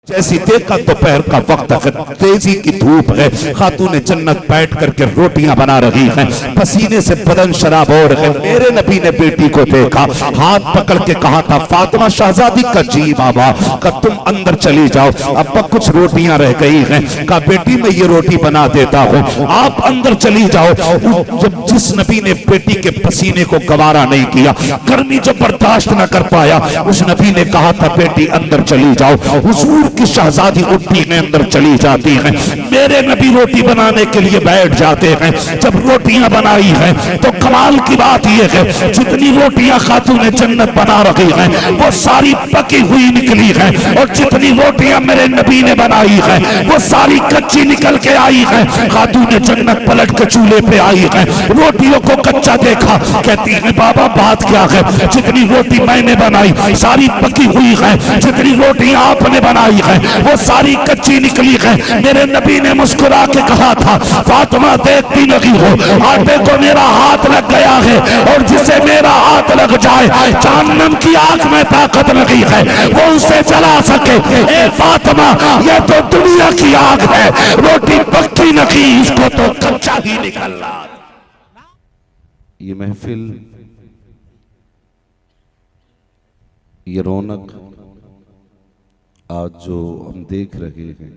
जैसी देखा दोपहर का वक्त है, तेजी की धूप है, खातून जन्नत बैठ करके रोटियां बना रही हैं, पसीने से बदन शराब हो रहे। मेरे नबी ने बेटी को देखा, हाथ पकड़ के कहा था, फातिमा शहजादी का जी बाबा का तुम अंदर चली जाओ, अब कुछ रोटियां रह गई हैं। का बेटी मैं ये रोटी बना देता हूँ, आप अंदर चली जाओ। जब जिस नबी ने बेटी के पसीने को गवारा नहीं किया, गर्मी जब बर्दाश्त न कर पाया, उस नबी ने कहा था बेटी अंदर चली जाओ। हुजूर की शहजादी उठती है, अंदर चली जाती है। मेरे नबी रोटी बनाने के लिए बैठ जाते हैं। जब रोटियां बनाई हैं तो कमाल की बात यह है, जितनी रोटियां खातून जन्नत बना रही हैं वो सारी पकी हुई निकली हैं, और जितनी रोटियां मेरे नबी ने बनाई हैं वो सारी कच्ची निकल के आई हैं। खातून जन्नत पलट के चूल्हे पे आई है, रोटियों को कच्चा देखा, कहती है बाबा बात क्या है, जितनी रोटी मैंने बनाई सारी पकी हुई है, जितनी रोटियां आपने बनाई है वो सारी कच्ची निकली है। मेरे नबी ने मुस्कुरा के कहा था, फातिमा देखती नहीं हो, आटे को मेरा हाथ लग गया है, और जिसे मेरा हाथ लग जाए जहन्नम की आग में ताकत नहीं है वो उसे जला सके। ए फातिमा ये तो दुनिया की आग है, रोटी पक्की नहीं, इसको तो कच्चा ही निकलना। ये महफिल, ये रौनक आज जो हम देख रहे हैं,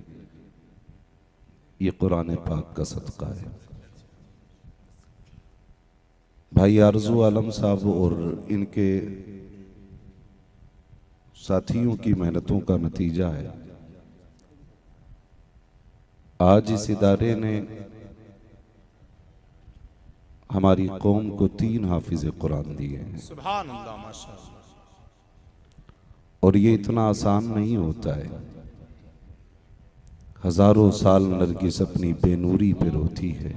ये कुरान पाक का सदका है। भाई आरजू आलम साहब और इनके साथियों की मेहनतों का नतीजा है। आज इस इदारे ने हमारी कौम को 3 हाफिज कुरान दिए हैं। सुभान अल्लाह, माशाअल्लाह। और ये इतना आसान नहीं होता है। हजारों साल नरगिस अपनी बेनूरी पे रोती है,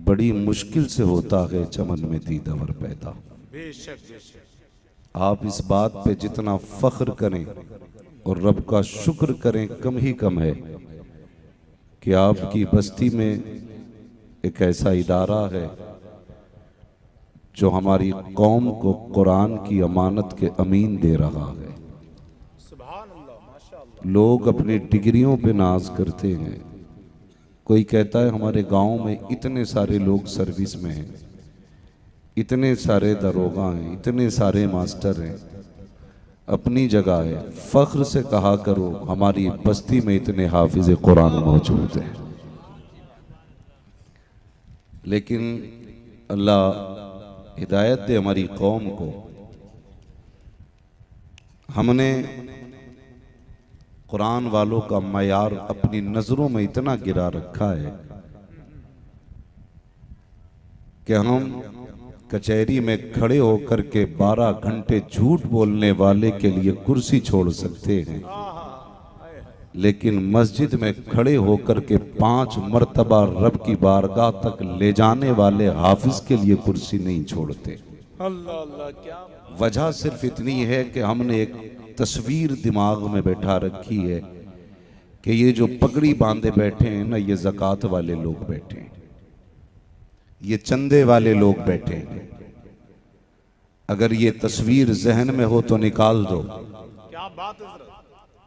बड़ी मुश्किल से होता है चमन में दीदावर पैदा। आप इस बात पे जितना फख्र करें और रब का शुक्र करें कम ही कम है कि आपकी बस्ती में एक ऐसा इदारा है जो हमारी कौम को कुरान की अमानत के अमीन दे रहा है। लोग अपनी डिग्रियों पे नाज करते हैं। कोई कहता है हमारे गांव में इतने सारे लोग सर्विस में हैं, इतने सारे दरोगा हैं, इतने सारे मास्टर हैं। अपनी जगह है, फख्र से कहा करो हमारी बस्ती में इतने हाफिज कुरान मौजूद हैं। लेकिन अल्लाह हिदायत दे हमारी कौम को। हमने कुरान वालों का मयार अपनी नजरों में इतना गिरा रखा है कि हम कचहरी में खड़े होकर के 12 घंटे झूठ बोलने वाले के लिए कुर्सी छोड़ सकते हैं, लेकिन मस्जिद में खड़े होकर के 5 मर्तबा रब की बारगाह तक ले जाने वाले हाफिज के लिए कुर्सी नहीं छोड़ते। अल्लाह अल्लाह, क्या वजह सिर्फ इतनी है कि हमने एक तस्वीर दिमाग में बैठा रखी है कि ये जो पगड़ी बांधे बैठे हैं ना, ये ज़कात वाले लोग बैठे हैं, ये चंदे वाले लोग बैठे हैं। अगर ये तस्वीर जहन में हो तो निकाल दो। क्या बात है,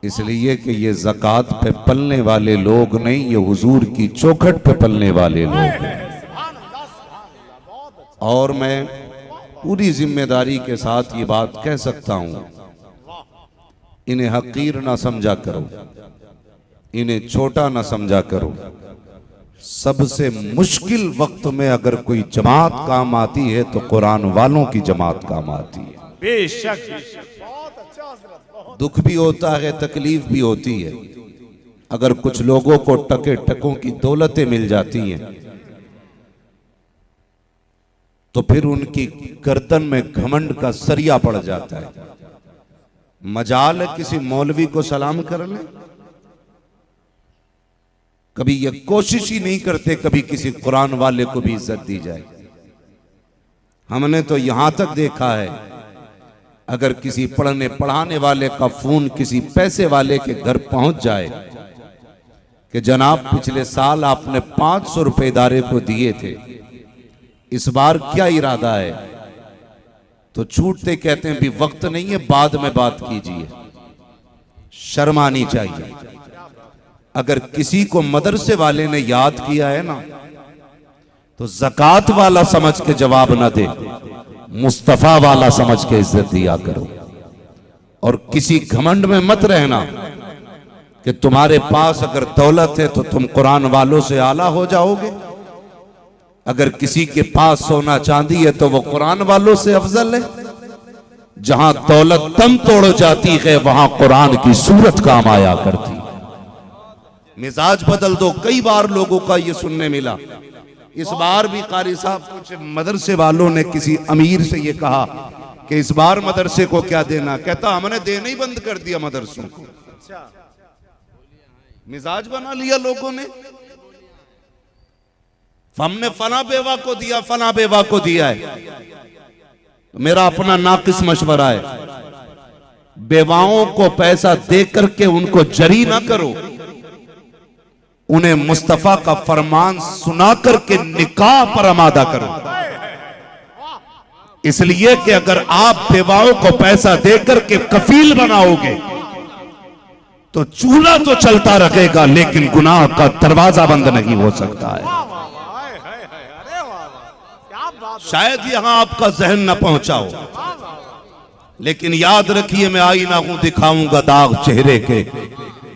इसलिए कि ये ज़कात पे पलने वाले लोग नहीं, ये हुजूर की चौखट पे पलने वाले लोग हैं। और मैं पूरी जिम्मेदारी के साथ ये बात कह सकता हूं, इन्हें हकीर ना समझा करो, इन्हें छोटा ना समझा करो। सबसे मुश्किल वक्त में अगर कोई जमात काम आती है तो कुरान वालों की जमात काम आती है। बेशक दुख भी होता है, तकलीफ भी होती है। अगर कुछ लोगों को टके टकों की दौलतें मिल जाती हैं तो फिर उनकी गर्दन में घमंड का सरिया पड़ जाता है। मजाल है किसी मौलवी को सलाम कर ले, कभी ये कोशिश ही नहीं करते कभी किसी कुरान वाले को भी इज्जत दी जाए। हमने तो यहां तक देखा है, अगर किसी पढ़ने पढ़ाने वाले का फोन किसी पैसे वाले के घर पहुंच जाए कि जनाब पिछले साल आपने 500 रुपए इदारे को दिए थे, इस बार क्या इरादा है, तो छूटते कहते हैं भी वक्त नहीं है, बाद में बात कीजिए। शर्म आनी चाहिए। अगर किसी को मदरसे वाले ने याद किया है ना, तो ज़कात वाला समझ के जवाब ना दे, मुस्तफा वाला समझ के इज्जत दिया करो। और किसी घमंड में मत रहना कि तुम्हारे पास अगर दौलत है तो तुम कुरान वालों से आला हो जाओगे। अगर किसी के पास सोना चांदी है तो वो कुरान वालों से अफजल है। जहां दौलत दम तोड़ जाती है वहां कुरान की सूरत काम आया करती। मिजाज बदल दो। कई बार लोगों का ये सुनने मिला। इस बार भी कारी साहब कुछ मदरसे वालों ने किसी अमीर से ये कहा कि इस बार मदरसे को क्या देना। कहता हमने देना ही बंद कर दिया मदरसों को। मिजाज बना लिया लोगों ने। हमने फला बेवा को दिया, फला बेवा को दिया है। तो मेरा अपना नाकिस मशवरा है, बेवाओं को पैसा दे करके उनको जरी ना करो, उन्हें मुस्तफा का फरमान सुना करके निकाह पर आमादा करो। इसलिए कि अगर आप बेवाओं को पैसा दे करके कफील बनाओगे तो चूल्हा तो चलता रहेगा लेकिन गुनाह का दरवाजा बंद नहीं हो सकता है। शायद यहां आपका जहन न पहुंचाओ, लेकिन याद रखिए मैं आईना हूं, दिखाऊंगा दाग चेहरे के,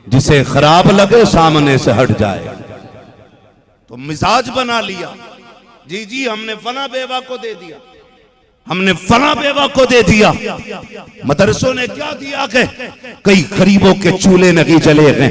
जिसे खराब लगे सामने से हट जाए। तो मिजाज बना लिया, जी जी हमने फला बेवा को दे दिया, हमने फला बेवा को दे दिया। मदरसों ने क्या दिया कि कई गरीबों के चूल्हे नहीं जले गए,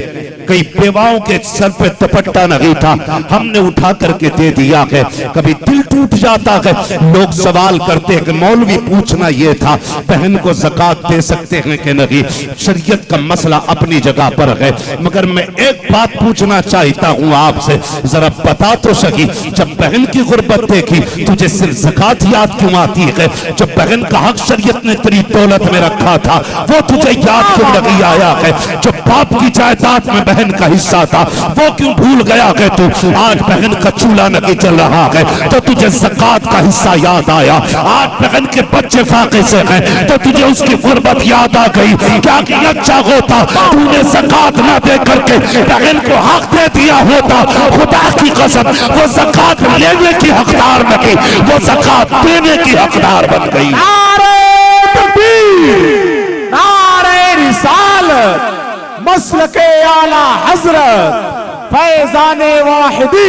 कई बेवाओं के सर पे दुपट्टा नहीं था, हमने उठा करके दे दिया है। कभी दिल टूट जाता है, लोग सवाल करते हैं कि मौलवी पूछना यह था बहन को ज़कात दे सकते हैं कि नहीं। शरीयत का मसला अपनी जगह पर है, मगर मैं एक बात पूछना चाहता हूं आपसे, जरा बता तो सही, जब बहन की गुर्बत देखी तुझे सिर्फ ज़कात याद क्यों आती है? जब बहन का हक शरीयत ने तेरी दौलत में रखा था वो तुझे याद क्यों नहीं आया है? जब बाप की जायदाद में बहन का हिस्सा था वो क्यों भूल गया है तू? आज बहन का चूल्हा नहीं चल रहा है तो तुझे ज़कात का हिस्सा याद आया। आज बहन के बच्चे फाके से हैं तो तुझे उसकी गुर्बत याद आ गई। क्या कि अच्छा होता तूने ज़कात ना दे करके बहन को हक दे दिया होता। खुदा की कसम वो ज़कात लेने की हकदार नहीं, वो ज़कात देने की हकदार बन गई। नारे तकबीर, नारे रिसालत, मसलके आला हजरत, फैज़ाने वाहिदी।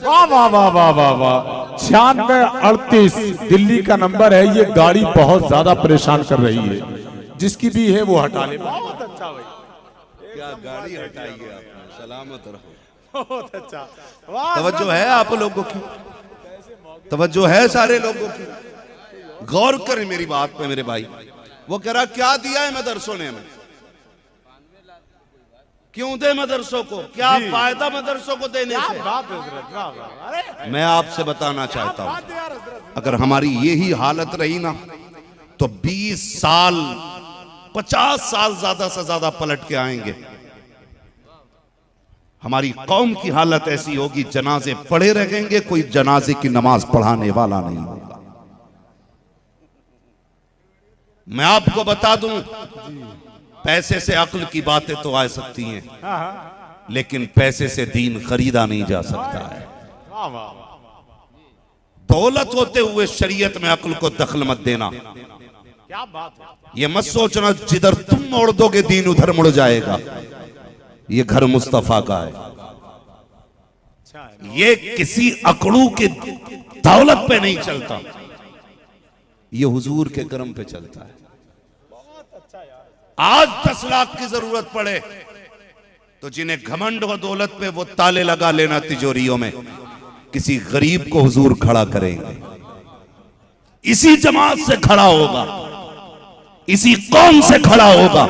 वाह वाह वाह वाह वाह वाह। 9638 दिल्ली का नंबर है। ये गाड़ी बहुत ज्यादा परेशान कर रही है, जिसकी भी है वो हटा ले। बहुत अच्छा भाई, क्या गाड़ी हटाइए आप, सलामत रहो। बहुत अच्छा। तवज्जो है आप लोगों की, तवज्जो है सारे लोगों की। गौर करें मेरी बात पे मेरे भाई। वो कह रहा क्या दिया है मदरसों ने हमें, क्यों दे मदरसों को, क्या फायदा मदरसों को देने से? मैं आपसे बताना चाहता हूं, अगर हमारी यही हालत रही ना तो 20 साल 50 साल ज्यादा से ज्यादा पलट के आएंगे। हमारी कौम की हालत ऐसी होगी, जनाजे पढ़े रहेंगे, कोई जनाजे की नमाज पढ़ाने वाला नहीं होगा। मैं आपको बता दूं, पैसे से अक्ल की बातें तो आ सकती हैं, लेकिन पैसे से दीन खरीदा नहीं जा सकता है। दौलत होते हुए शरीयत में अक्ल को दखल मत देना। क्या बात है। ये मत सोचना जिधर तुम मोड़ दोगे दीन उधर मुड़ जाएगा। ये घर मुस्तफा का है, ये किसी अकड़ू के दौलत पे नहीं चलता, ये हुजूर के करम पे चलता है। आज 10 लाख की जरूरत पड़े तो जिन्हें घमंड हो दौलत पे वो ताले लगा लेना तिजोरियों में, किसी गरीब को हुजूर खड़ा करेंगे, इसी जमात से खड़ा होगा, इसी कौम से खड़ा होगा।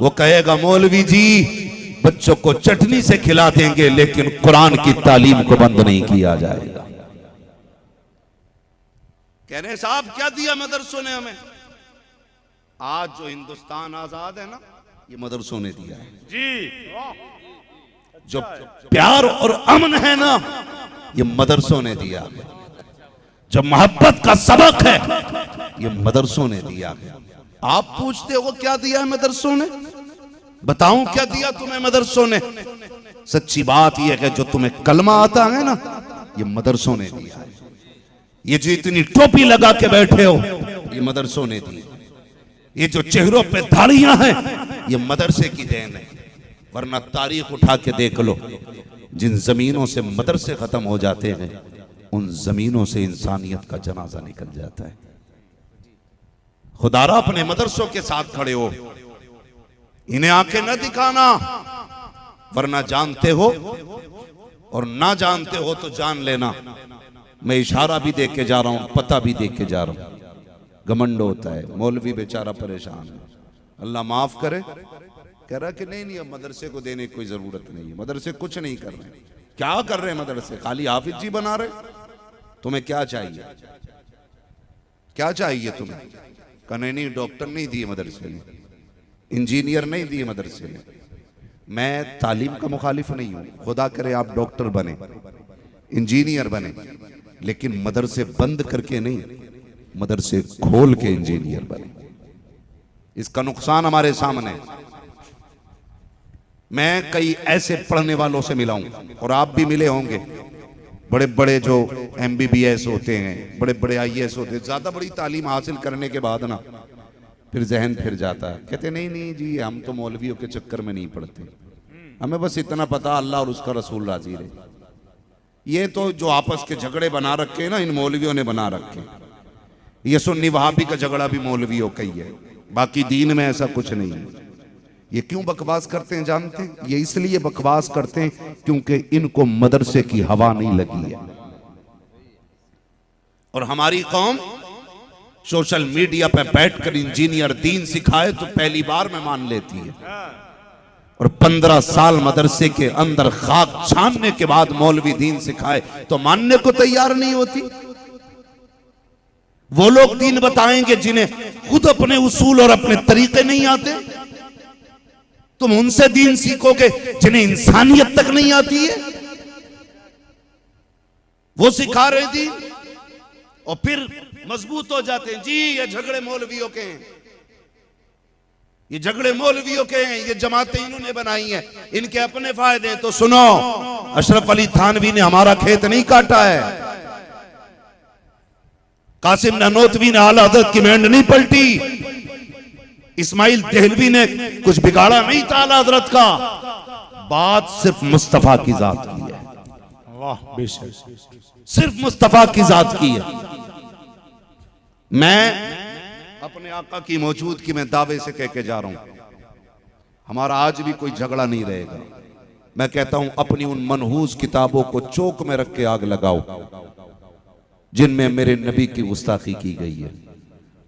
वो कहेगा मौलवी जी बच्चों को चटनी से खिला देंगे लेकिन कुरान की तालीम को बंद नहीं किया जाएगा। कह रहे साहब क्या दिया मदरसों ने हमें? आज जो हिंदुस्तान आजाद है ना, ये मदरसों ने दिया है जी। जो प्यार और अमन है ना, ये मदरसों ने दिया है। जो मोहब्बत का सबक है ये मदरसों ने दिया है। आप पूछते हो क्या दिया है मदरसों ने? बताऊं क्या दिया तुम्हें मदरसों ने? सच्ची बात यह है जो तुम्हें कलमा आता है ना, ये मदरसों ने दिया है। ये जो इतनी टोपी लगा के बैठे हो ये मदरसों ने दी। ये जो चेहरों पे दाढ़ियां हैं ये मदरसे की देन है। वरना तारीख उठा के देख लो, जिन जमीनों से मदरसे खत्म हो जाते हैं उन जमीनों से इंसानियत का जनाजा निकल जाता है। खुदारा अपने मदरसों के साथ खड़े हो, इन्हें आंखें न दिखाना, वरना जानते हो और ना जानते हो तो जान लेना। मैं इशारा भी दे के जा रहा हूं, पता भी दे के जा रहा हूं। घमंड होता है, मौलवी बेचारा परेशान है, अल्लाह माफ करे, कह रहा कि नहीं अब मदरसे को देने की कोई जरूरत नहीं है, मदरसे कुछ नहीं कर रहे। क्या कर रहे हैं मदरसे? खाली हाफिज जी बना रहे। तुम्हें क्या चाहिए? क्या चाहिए तुम्हें? कहने नहीं, डॉक्टर नहीं दिए मदरसे ने, इंजीनियर नहीं दिए मदरसे ने। मैं तालीम का मुखालिफ नहीं हूं, खुदा करे आप डॉक्टर बने, इंजीनियर बने, लेकिन मदरसे बंद करके नहीं, मदरसे खोल के इंजीनियर बने। इसका नुकसान हमारे सामने। मैं कई ऐसे पढ़ने वालों से मिला हूं और आप भी मिले होंगे, बड़े बड़े जो MBBS होते हैं, बड़े बड़े IAS होते हैं, ज्यादा बड़ी तालीम हासिल करने के बाद ना फिर जहन फिर जाता है, कहते नहीं नहीं जी हम तो मौलवियों के चक्कर में नहीं पड़ते, हमें बस इतना पता अल्लाह और उसका रसूल राजी रहे। ये तो जो आपस के झगड़े बना रखे हैं ना, इन मौलवियों ने बना रखे। ये सुन्नी वहाबी का झगड़ा भी मौलवियों का ही है, बाकी दीन में ऐसा कुछ नहीं है। ये क्यों बकवास करते हैं जानते हैं? ये इसलिए बकवास करते हैं क्योंकि इनको मदरसे की हवा नहीं लगी है। और हमारी कौम सोशल मीडिया पे बैठकर इंजीनियर दीन सिखाए तो पहली बार में मान लेती है, और 15 साल मदरसे के अंदर खाक छानने के बाद मौलवी दीन सिखाए तो मानने को तैयार नहीं होती। वो लोग दीन बताएंगे जिन्हें खुद अपने उसूल और अपने तरीके नहीं आते। तुम उनसे दीन सीखोगे जिन्हें इंसानियत तक नहीं आती है। वो सिखा रहे दीन और फिर मजबूत हो जाते हैं। जी ये झगड़े मौलवियों के हैं, ये झगड़े मौलवियों के हैं, ये जमातें इन्होंने बनाई हैं, इनके अपने फायदे हैं। तो सुनो, अशरफ अली थानवी ने हमारा खेत नहीं काटा है, कासिम नानोतवी ने आला हज़रत की मेंढ नहीं पलटी, इस्माइल देहलवी ने कुछ बिगाड़ा नहीं था आला हज़रत का। बात सिर्फ मुस्तफा की जात की है। वाह बेशक, सिर्फ मुस्तफा की जात की है। मैं अपने आका की मौजूदगी में दावे से कह के जा रहा हूं, हमारा आज भी कोई झगड़ा नहीं रहेगा। मैं कहता हूं अपनी उन मनहूस किताबों को चौक में रख के आग लगाओ जिनमें मेरे नबी की गुस्ताखी की गई है।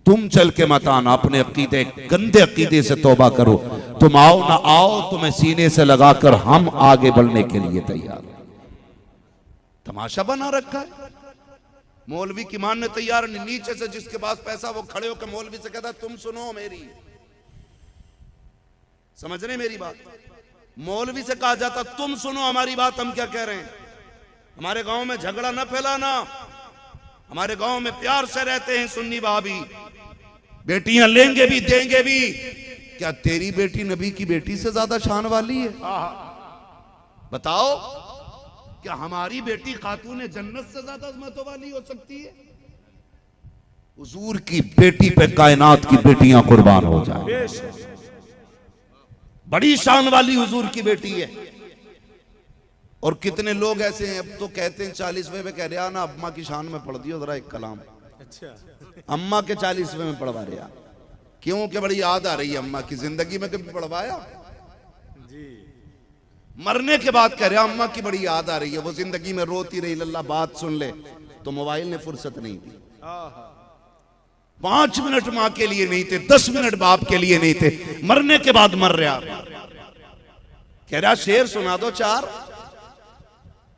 तुम चल के मत आना, अपने अकीदे गंदे अकीदे से तौबा करो। तुम आओ ना आओ, तुम्हें सीने से लगाकर हम आगे बढ़ने के लिए तैयार। तमाशा बना रखा है, मौलवी की मानने तैयार नहीं। नीचे से जिसके पास पैसा वो खड़े होकर मौलवी से कहता तुम सुनो मेरी, समझ रहे मेरी बात? मौलवी से कहा जाता तुम सुनो हमारी बात, हम क्या कह रहे हैं। हमारे गांव में झगड़ा न फैलाना, हमारे गांव में प्यार से रहते हैं सुन्नी वहाबी, बेटियां लेंगे भी देंगे भी। क्या तेरी बेटी नबी की बेटी से ज्यादा शान वाली है? बताओ, क्या हमारी बेटी खातून जन्नत से ज्यादा अज़मतों वाली हो सकती है? हुजूर की बेटी पे कायनात की बेटियां कुर्बान हो जाए। बड़ी शान वाली हुजूर की बेटी है। और कितने लोग ऐसे हैं, अब तो कहते हैं 40वें में कह रहा ना अम्मा की शान में पढ़ दियो जरा एक कलाम। अच्छा, अम्मा के 40वें में पढ़वा रहा, क्यों? कि बड़ी याद आ रही है अम्मा की। जिंदगी में कभी पढ़वाया? मरने के बाद कह रहा अम्मा की बड़ी याद आ रही है, वो जिंदगी में रोती रही, लल्ला बात सुन ले, तो मोबाइल ने फुर्सत नहीं दी। 5 मिनट मां के लिए नहीं थे, 10 मिनट बाप के लिए नहीं थे, मरने के बाद मर रहा। कह रहा शेर सुना दो 4।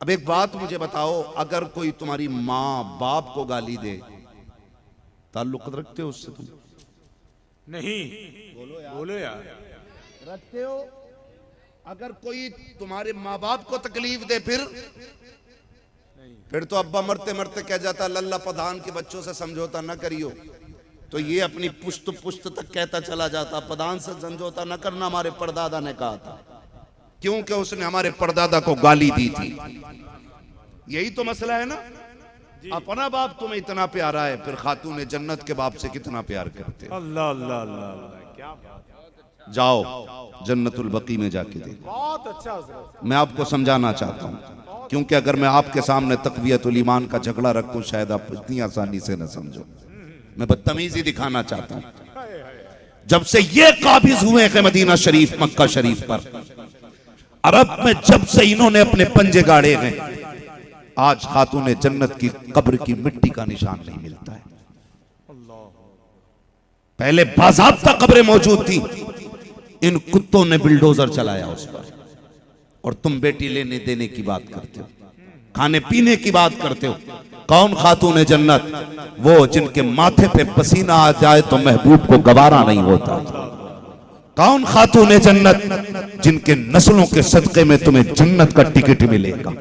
अब एक बात मुझे बताओ, अगर कोई तुम्हारी माँ बाप को गाली दे, ताल्लुक रखते हो उससे? तुम नहीं, बोलो यार, रखते हो? अगर कोई तुम्हारे माँ बाप को तकलीफ दे फिर फिर तो अब्बा मरते मरते कह जाता लल्ला प्रधान के बच्चों से समझौता न करियो, तो ये अपनी पुश्त पुश्त तक कहता चला जाता प्रधान से समझौता न करना हमारे परदादा ने कहा था, क्योंकि उसने हमारे परदादा को गाली दी थी। यही तो मसला है ना, अपना बाप तुम्हें इतना प्यारा है, फिर खातून जन्नत के बाप से कितना प्यार करते हो। अल्लाह अल्लाह अल्लाह, क्या जाओ जन्नतुल बकी में जाके देखो। बहुत अच्छा हज़रत। मैं आपको समझाना चाहता हूँ, क्योंकि अगर मैं आपके सामने तक़वियतुल ईमान का झगड़ा रखूं शायद आप इतनी आसानी से न समझो। मैं बदतमीजी दिखाना चाहता हूँ। जब से ये काबिज हुए हैं मदीना शरीफ मक्का शरीफ पर, अरब में जब से इन्होंने अपने पंजे गाड़े हैं, आज खातून जन्नत की कब्र की मिट्टी का निशान नहीं मिलता है। पहले बाज़ाब्ता कब्रें मौजूद थी, इन कुत्तों ने बिल्डोजर चलाया उस पर, और तुम बेटी लेने देने की बात करते हो, खाने पीने की बात करते हो। कौन खातून जन्नत? वो जिनके माथे पे पसीना आ जाए तो महबूब को गवारा नहीं होता। कौन खातून जन्नत? जिनके नस्लों के सदक़े में तुम्हें जन्नत का टिकट मिलेगा।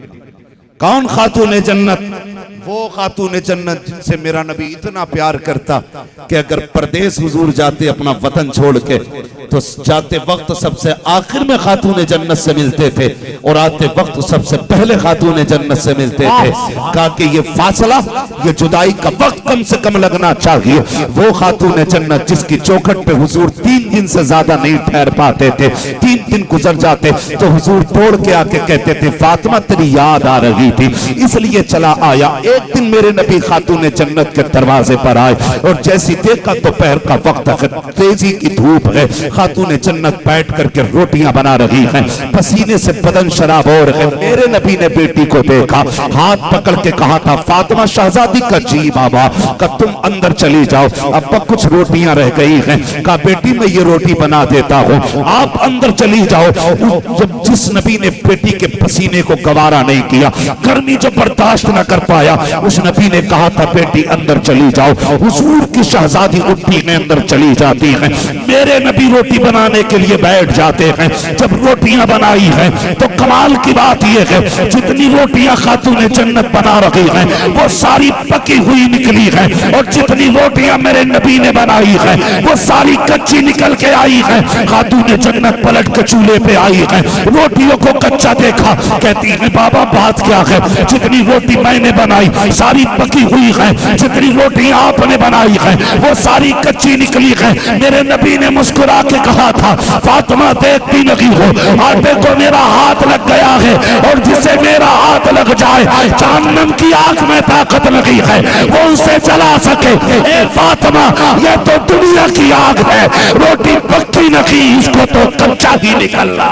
कौन खातून जन्नत? वो खातून जन्नत जिनसे मेरा नबी इतना प्यार करता कि अगर परदेश हुजूर जाते अपना वतन छोड़ के, तो जाते वक्त सबसे आखिर में खातून जन्नत से मिलते थे और आते वक्त सबसे पहले खातून जन्नत से मिलते थे। कहा कि ये फासला, ये जुदाई का वक्त कम से कम लगना चाहिए। वो खातून जन्नत जिसकी चौखट पे हुजूर 3 दिन से ज्यादा नहीं ठहर पाते थे, 3 दिन गुजर जाते तो हुजूर तोड़ के आके कहते थे फातिमा तेरी याद आ रही थी इसलिए चला आया। एक दिन मेरे नबी खातून जन्नत के दरवाजे पर आए और जैसी देखा दोपहर का वक्त है, तेजी की धूप है, खातून जन्नत बैठ करके रोटियां बना रही हैं, पसीने से बदन शराब हो रहे। मेरे नबी ने बेटी को देखा, हाथ पकड़ के कहा था फातिमा शहजादी का जी बाबा का तुम अंदर चली जाओ, अब कुछ रोटियां रह गई हैं। कहा बेटी मैं ये रोटी बना देता हूँ, आप अंदर चली जाओ। जब जिस नबी ने बेटी के पसीने को गवारा नहीं किया, गर्मी जो बर्दाश्त न कर पाया, उस नबी ने कहा था बेटी अंदर चली जाओ। हुजूर की शहजादी उठी में अंदर चली जाती है। मेरे नबी रोटी बनाने के लिए बैठ जाते हैं। जब रोटियां बनाई हैं तो कमाल की बात यह है, जितनी रोटियां खातून जन्नत बना रही हैं वो सारी पकी हुई निकली है, और जितनी रोटियां मेरे नबी ने बनाई है वो सारी कच्ची निकल के आई है। खातून जन्नत पलट के चूल्हे पे आई है, रोटियों को कच्चा देखा, कहती है बाबा बात क्या है, जितनी रोटी मैंने बनाई सारी पकी हुई है, जितनी रोटी आपने बनाई है वो सारी कच्ची निकली है। मेरे नबी ने मुस्कुरा के कहा था फातिमा देखती नहीं हो, आटे को मेरा हाथ लग गया है, और जिसे मेरा हाथ लग जाए जहन्नम की आग में ताकत लगी है वो उसे जला सके। ए फातिमा ये तो दुनिया की आग है, रोटी पक्की नहीं, इसको तो कच्चा ही निकलना।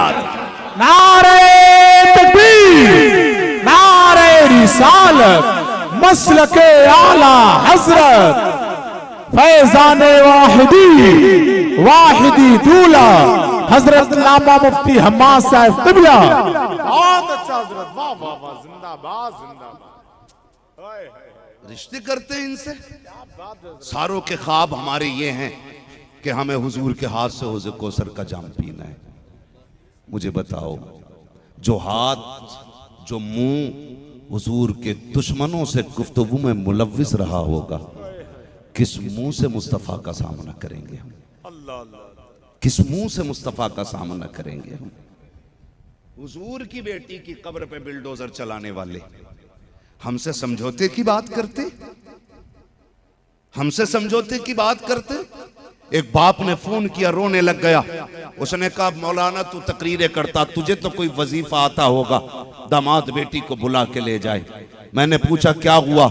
नारे तकबीर, नारे रिसालत, मसलके आला हजरत, फैजाने वाहिदी, वाहिदी दूल्हा हजरत अल्लामा मुफ्ती हम्माद साहब क़िबला। बहुत अच्छा हजरत, वाह वाह वाह, जिंदाबाद जिंदाबाद। रिश्ते करते हैं इनसे। सारों के ख्वाब हमारे ये हैं कि हमें हुजूर के हाथ से हौज़ कौसर का जाम पीना है। मुझे बताओ, जो हाथ जो मुंह हुजूर के दुश्मनों से गुफ्तगू में मुलव्विस रहा होगा, किस मुंह से मुस्तफ़ा का सामना करेंगे हम? किस मुंह से मुस्तफ़ा का सामना करेंगे हम? हुजूर की बेटी की कब्र पे बिल्डोजर चलाने वाले हमसे समझौते की बात करते, हमसे समझौते की बात करते। एक बाप ने फोन किया, रोने लग गया। उसने कहा मौलाना तू तकरीरें करता, तुझे तो कोई वजीफा आता होगा, दामाद बेटी को बुला के ले जाए। मैंने पूछा क्या हुआ?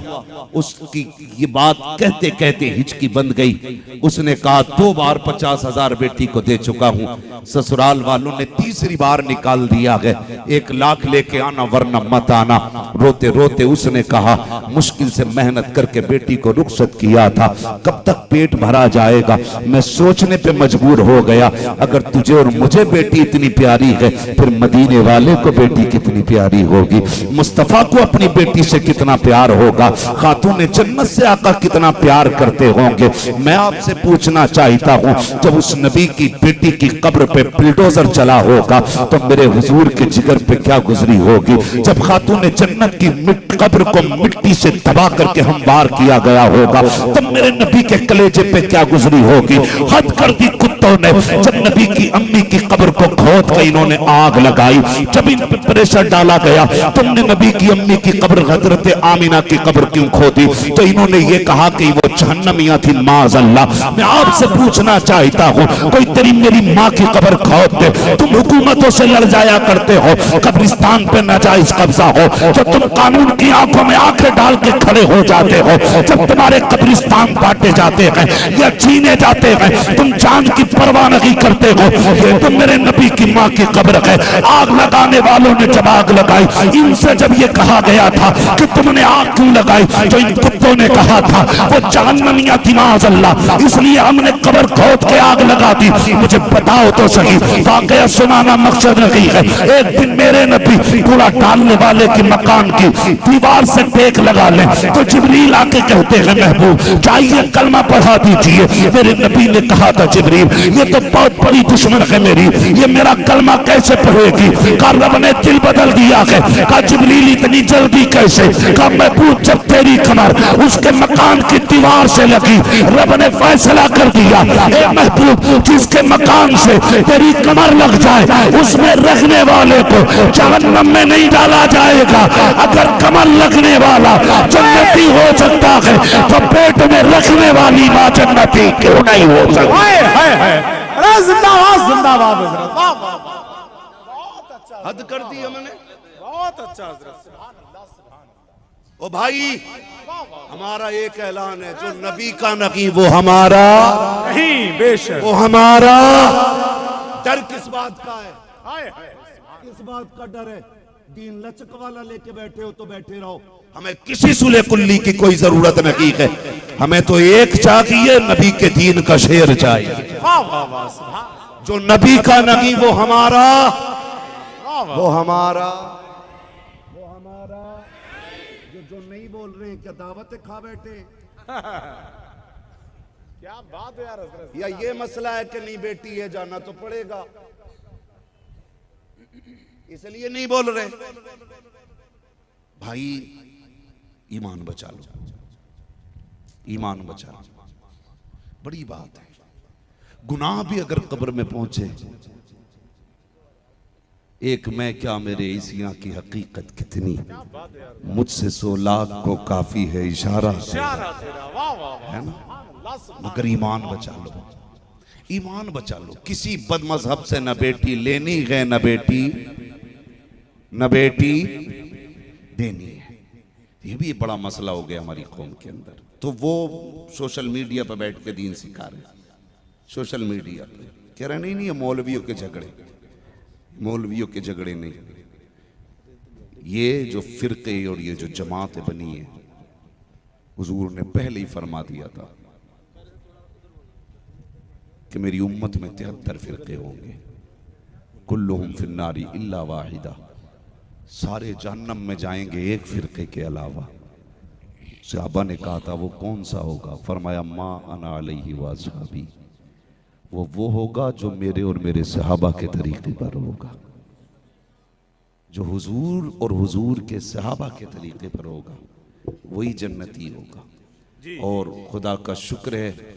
उसकी ये बात कहते कहते हिचकी बंद गई। उसने कहा 2 बार 50,000 बेटी को दे चुका हूँ, ससुराल वालों ने तीसरी बार निकाल दिया है, 1 लाख लेके आना वरना मत आना। रोते रोते उसने कहा मुश्किल से मेहनत करके बेटी को रुखसत किया था, कब तक पेट भरा जाएगा। मैं सोचने पे मजबूर हो गया, अगर तुझे और मुझे बेटी इतनी प्यारी है, फिर मदीने वाले को बेटी कितनी प्यारी होगी। मुस्तफा को अपनी बेटी से कितना प्यार होगा, खातून जन्नत से आका कितना प्यार करते होंगे। मैं आपसे पूछना चाहता हूँ, जब उस नबी की बेटी की कब्र पे बुलडोजर चला होगा तो मेरे हुजूर के जिगर पे क्या गुजरी होगी। जब खातून जन्नत की कब्र को मिट्टी से दबा करके हमवार किया गया होगा तब मेरे नबी के कलेजे पे क्या गुजरी होगी। हद कर दी कुत्तों ने, जब नबी की अम्मी की कब्र को खोद के इन्होंने आग लगाई, जब इन पे प्रेशर डाला गया, तुमने नबी की अम्मी की कब्र हजरत आमिना की कब्र क्यों खोदी, तो इन्होंने ये कहा कि वो जहन्नमिया थी माज अल्लाह। मैं आपसे पूछना चाहता हूँ, कोई तेरी मेरी माँ की कब्र खोद दे, तुम हुकूमतों से लड़ जाया करते हो, कब्रिस्तान पे नाजायज कब्जा हो, जब तुम कानून की आंखों में आंखें डाल के खड़े हो जाते हो, जब तुम्हारे कब्रिस्तान बांटे जाते हैं या छीने जाते हैं, तुम जान की परवाह नहीं करते हो। ये तो मेरे नबी की माँ की कब्र है। आग लगाने वालों ने जब आग लगाई, इनसे जब ये कहा गया था कि तुमने आग क्यों लगाई, तो इन कुत्तों ने कहा था वो जहन्नमिया थी माज अल्लाह, इसलिए हमने कब्र खोद के आग लगा दी। मुझे बताओ तो सही, वाकया सुनाना मकसद नहीं है। एक दिन मेरे नबी कूड़ा डालने वाले की मकान की दीवार से टेक लगा ले तो जिब्रील आके कहते हैं महबूब चाहिए कलमा पढ़ा दीजिए। मेरे नबी ने कहा था जिब्रील ये तो बहुत बड़ी दुश्मन है मेरी, ये मेरा कलमा कैसे पढ़ेगी। कहा रब ने दिल बदल दिया है। कहा जिब्रील इतनी जल्दी कैसे। कहा महबूब जब तेरी कमर उसके मकान की दीवार से लगी, रब ने फैसला कर दिया ए महबूब जिसके मकान से तेरी कमर लग जाए उसमें रहने वाले को जहन्नम में नहीं डाला जाएगा। अगर कमर लगने वाला जन्नती हो सकता है तो पेट में रखने वाली मां जन्नती क्यों नहीं हो सकती। जिंदाबाद जिंदाबाद हजरत, वाह वाह वाह, बहुत अच्छा, हद कर दी हमने, बहुत अच्छा हजरत। ओ भाई हमारा एक ऐलान है, जो नबी का नहीं वो हमारा नहीं, बेशक वो हमारा। डर किस बात का है, किस बात का डर है। दीन लचक वाला लेके बैठे हो तो बैठे रहो, हमें किसी सुले कुल्ली की कोई जरूरत नहीं है। हमें तो एक चाहिए, नबी के दीन का शेर चाहिए। जो नबी का नहीं वो हमारा, वो हमारा, वो हमारा। जो नहीं बोल रहे क्या दावत खा बैठे क्या बात है यार हजरत। या ये मसला है कि नहीं बेटी है जाना तो पड़ेगा इसलिए नहीं बोल रहे। भाई ईमान बचा लो, ईमान बचा लो, बड़ी बात है। गुनाह भी अगर कब्र में पहुंचे, एक मैं क्या मेरे इसिया की हकीकत कितनी, मुझसे 100 लाख को काफी है इशारा है ना। मगर ईमान बचा लो, ईमान बचा लो। किसी बदमजहब से न बेटी लेनी है, न बेटी देनी है। ये भी बड़ा मसला हो गया हमारी कौम के अंदर। तो वो सोशल मीडिया पर बैठ के दीन सिखा रहे, सोशल मीडिया पे कह रहे नहीं ये मौलवियों के झगड़े, मौलवियों के झगड़े नहीं, ये जो फिरके और ये जो जमातें बनी है, हुजूर ने पहले ही फरमा दिया था कि मेरी उम्मत में 73 फिरके होंगे, कुल्लुहुम फिन्नारी इल्ला वाहिदा, सारे जहन्नम में जाएंगे एक फिरके के अलावा। सहाबा ने कहा था वो कौन सा होगा, फरमाया मा अना अलैहि व असहाबी, वो होगा जो मेरे और मेरे सहाबा के तरीके पर होगा, जो हुजूर और हुजूर के सहाबा के तरीके पर होगा वही जन्नती होगा। और खुदा का शुक्र है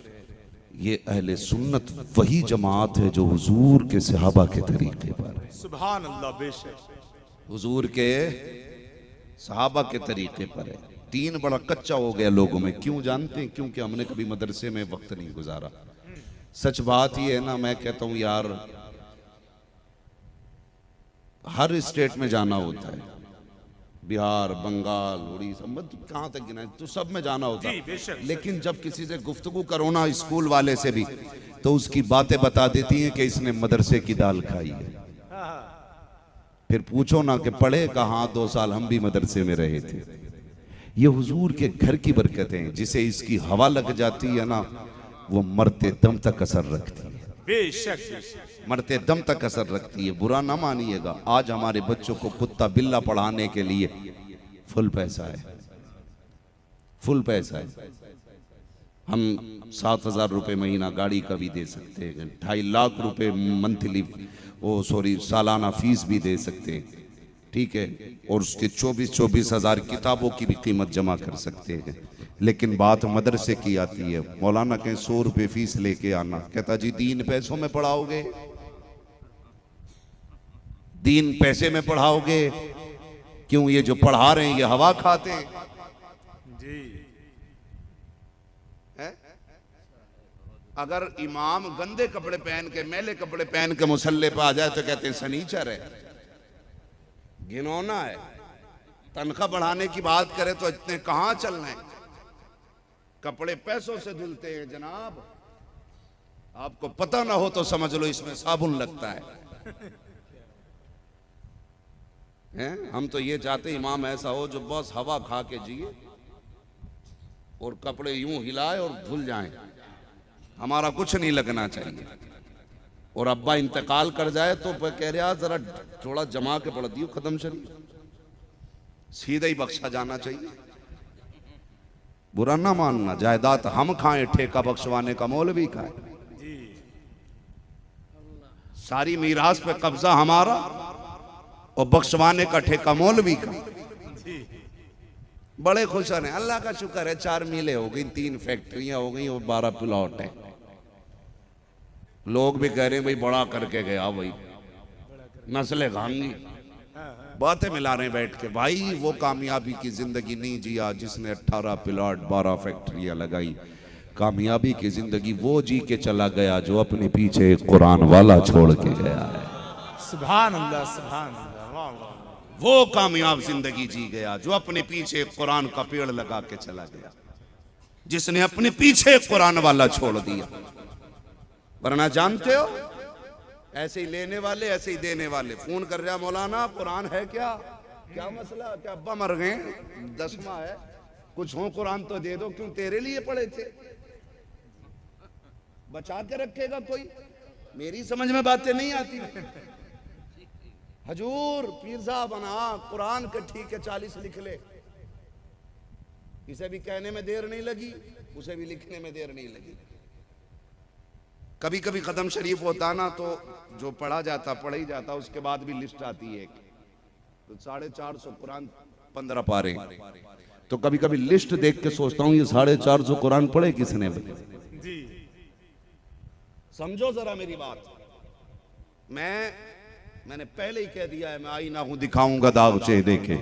ये अहले सुन्नत वही जमात है जो हुजूर के सहाबा के तरीके पर है। सुभान अल्लाह, बेशक हुजूर के सहाबा के तरीके पर है। दीन बड़ा कच्चा हो गया लोगों में, क्यों जानते हैं? क्योंकि हमने कभी मदरसे में वक्त नहीं गुजारा। सच बात ये है ना, मैं कहता हूं यार हर स्टेट में जाना होता है, बिहार, बंगाल, उड़ीसा, कहाँ तक गिना तो सब में जाना होता है। लेकिन जब किसी से गुफ्तगू करो ना, स्कूल वाले से भी, तो उसकी बातें बता देती हैं कि इसने मदरसे की दाल खाई है। फिर पूछो ना कि पढ़े कहाँ, 2 साल हम भी मदरसे में रहे थे। ये हुजूर के घर की बरकतें, जिसे इसकी हवा लग जाती है ना, वो मरते दम तक असर रखती है। बेशक मरते दम तक असर रखती है। बुरा ना मानिएगा, आज हमारे बच्चों को कुत्ता बिल्ला पढ़ाने के लिए फुल पैसा है, फुल पैसा है। हम 7,000 रुपये महीना गाड़ी का भी दे सकते हैं, 2.5 लाख रुपए मंथली सालाना फीस भी दे सकते हैं, ठीक है। और उसके 24 हज़ार किताबों की भी कीमत जमा कर सकते हैं। लेकिन बात मदरसे की आती है। मौलाना कहें 100 रुपये फीस लेके आना, कहता जी दीन पैसों में पढ़ाओगे, दीन पैसे में पढ़ाओगे? क्यों, ये जो पढ़ा रहे हैं ये हवा खाते हैं जी। है? अगर इमाम गंदे कपड़े पहन के, मैले कपड़े पहन के मुसल्ले पे आ जाए तो कहते हैं सनीचर है, घिनौना है। तनख्वाह बढ़ाने की बात करे तो इतने कहां चलना है? कपड़े पैसों से धुलते हैं जनाब, आपको पता ना हो तो समझ लो इसमें साबुन लगता है। हैं? हम तो ये चाहते इमाम ऐसा हो जो बस हवा खा के जिए और कपड़े यूं हिलाए और धुल जाएं, हमारा कुछ नहीं लगना चाहिए। और अब्बा इंतकाल कर जाए तो कह रहा जरा थोड़ा जमा के पढ़ दियो खत्म शरीफ, सीधा ही बख्शा जाना चाहिए। बुरा ना मानना, जायदाद हम खाएं, ठेका बख्शवाने का मौलवी खाए। सारी मीरास पे कब्जा हमारा और बख्शवाने का ठेका मौलवी का। बड़े खुश हैं, अल्लाह का शुक्र है 4 मिलें हो गई, 3 फैक्ट्रियां हो गई और 12 प्लॉट है। लोग भी कह रहे हैं भाई बड़ा करके गया, भाई नस्लें खांगी, बातें मिला रहे हैं बैठ के। भाई वो कामयाबी की जिंदगी नहीं जिया जिसने 18 प्लॉट 12 फैक्ट्रियां लगाई। कामयाबी की जिंदगी वो जी के चला गया जो अपने पीछे एक कुरान वाला छोड़ के गया है। सुभान अल्लाह, सुभान अल्लाह, वाह वाह। वो कामयाब जिंदगी जी गया जो अपने पीछे कुरान का पेड़ लगा के चला गया, जिसने अपने पीछे कुरान वाला छोड़ दिया। वरना जानते हो, ऐसे ही लेने वाले ऐसे ही देने वाले। फोन कर रहा मौलाना कुरान है क्या, क्या मसला, क्या अब्बा मर गए, 10वां है, कुछ हो कुरान तो दे दो। क्यों, तेरे लिए पड़े थे, बचा के रखेगा कोई? मेरी समझ में बातें नहीं आती। हजूर पीर साहब बना कुरान के ठीक है 40 लिख ले, इसे भी कहने में देर नहीं लगी, उसे भी लिखने में देर नहीं लगी। कभी कभी खत्म शरीफ होता ना तो जो पढ़ा जाता पढ़ा ही जाता, उसके बाद भी लिस्ट आती है तो 450 कुरान 15 पारे। तो कभी कभी लिस्ट देख के सोचता हूँ ये 450 कुरान पढ़े किसने? जी समझो जरा मेरी बात। मैंने पहले ही कह दिया है, मैं आईना हूं दिखाऊंगा दाग चेहरे के,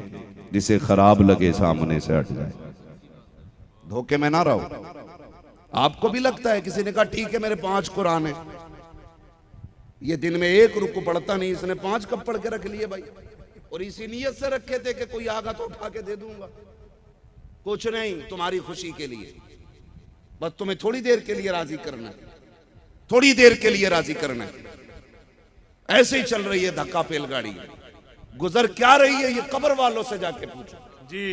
जिसे खराब लगे सामने से हट जाए। धोखे में ना रहो। आपको भी लगता है, किसी ने कहा ठीक है मेरे 5 कुरान है, ये दिन में 1 रुकू पढ़ता नहीं, इसने 5 कब पढ़ के रख लिए भाई। और इसी नियत से रखे थे कि कोई आगा तो उठा के दे दूंगा। कुछ नहीं, तुम्हारी खुशी के लिए, बस तुम्हें थोड़ी देर के लिए राजी करना है, थोड़ी देर के लिए राजी करना है। ऐसे ही चल रही है धक्का पेल गाड़ी, गुजर क्या रही है ये कब्र वालों से जाके पूछो जी।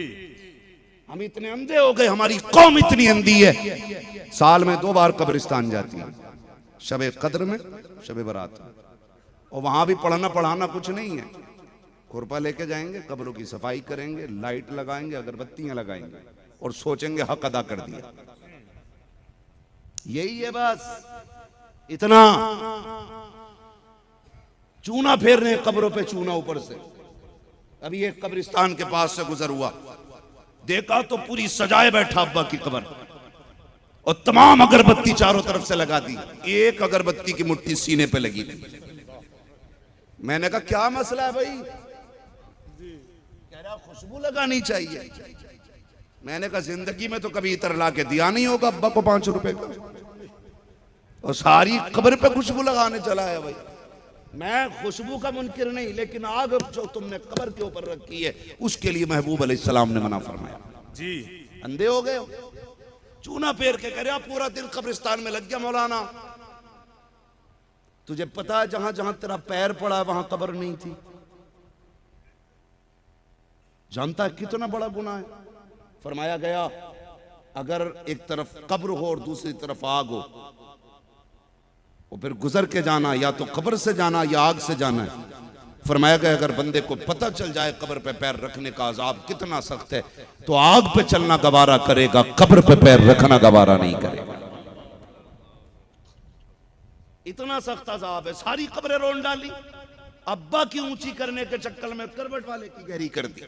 हम इतने अंधे हो गए, हमारी कौम इतनी अंधी है, साल में 2 बार कब्रिस्तान जाती है, शबे कद्र में, शबे बरात में। और वहां भी पढ़ना पढ़ाना कुछ नहीं है, खुरपा लेके जाएंगे, कब्रों की सफाई करेंगे, लाइट लगाएंगे, अगरबत्तियां लगाएंगे और सोचेंगे हक अदा कर दिया। यही है बस, इतना चूना फेर रहे हैं कब्रों पे चूना ऊपर से। अभी एक कब्रिस्तान के पास से गुजर हुआ, देखा तो पूरी सजाए बैठा अब्बा की कब्र और तमाम अगरबत्ती चारों तरफ से लगा दी, एक अगरबत्ती की मुट्ठी सीने पे लगी थी। मैंने कहा क्या मसला है भाई? कह रहा खुशबू लगानी चाहिए। मैंने कहा जिंदगी में तो कभी इतर ला के दिया नहीं होगा अब्बा को 5 रुपए का, और सारी कब्र पे खुशबू लगाने चला है भाई। मैं खुशबू का मुनकिर नहीं, लेकिन आग जो तुमने कब्र के ऊपर रखी है उसके लिए महबूब अलैहिस्सलाम ने मना फरमाया जी। अंधे हो गए, चूना फेर के करे पूरा दिन कब्रिस्तान में लग गया। मौलाना तुझे पता है जहां जहां तेरा पैर पड़ा वहां कब्र नहीं थी? जानता है कितना बड़ा गुनाह है? फरमाया गया अगर एक तरफ कब्र हो और दूसरी तरफ आग हो, और फिर गुजर के जाना, या तो कब्र से जाना या आग से जाना है। फरमाया गया अगर बंदे को पता चल जाए कब्र पे पैर रखने का अजाब कितना सख्त है तो आग पे चलना गवारा करेगा, कब्र पे पैर रखना गवारा नहीं करेगा। इतना सख्त अजाब है। सारी कब्रें रोन डाली, अब्बा की ऊंची करने के चक्कर में करवट वाले की गहरी कर दी।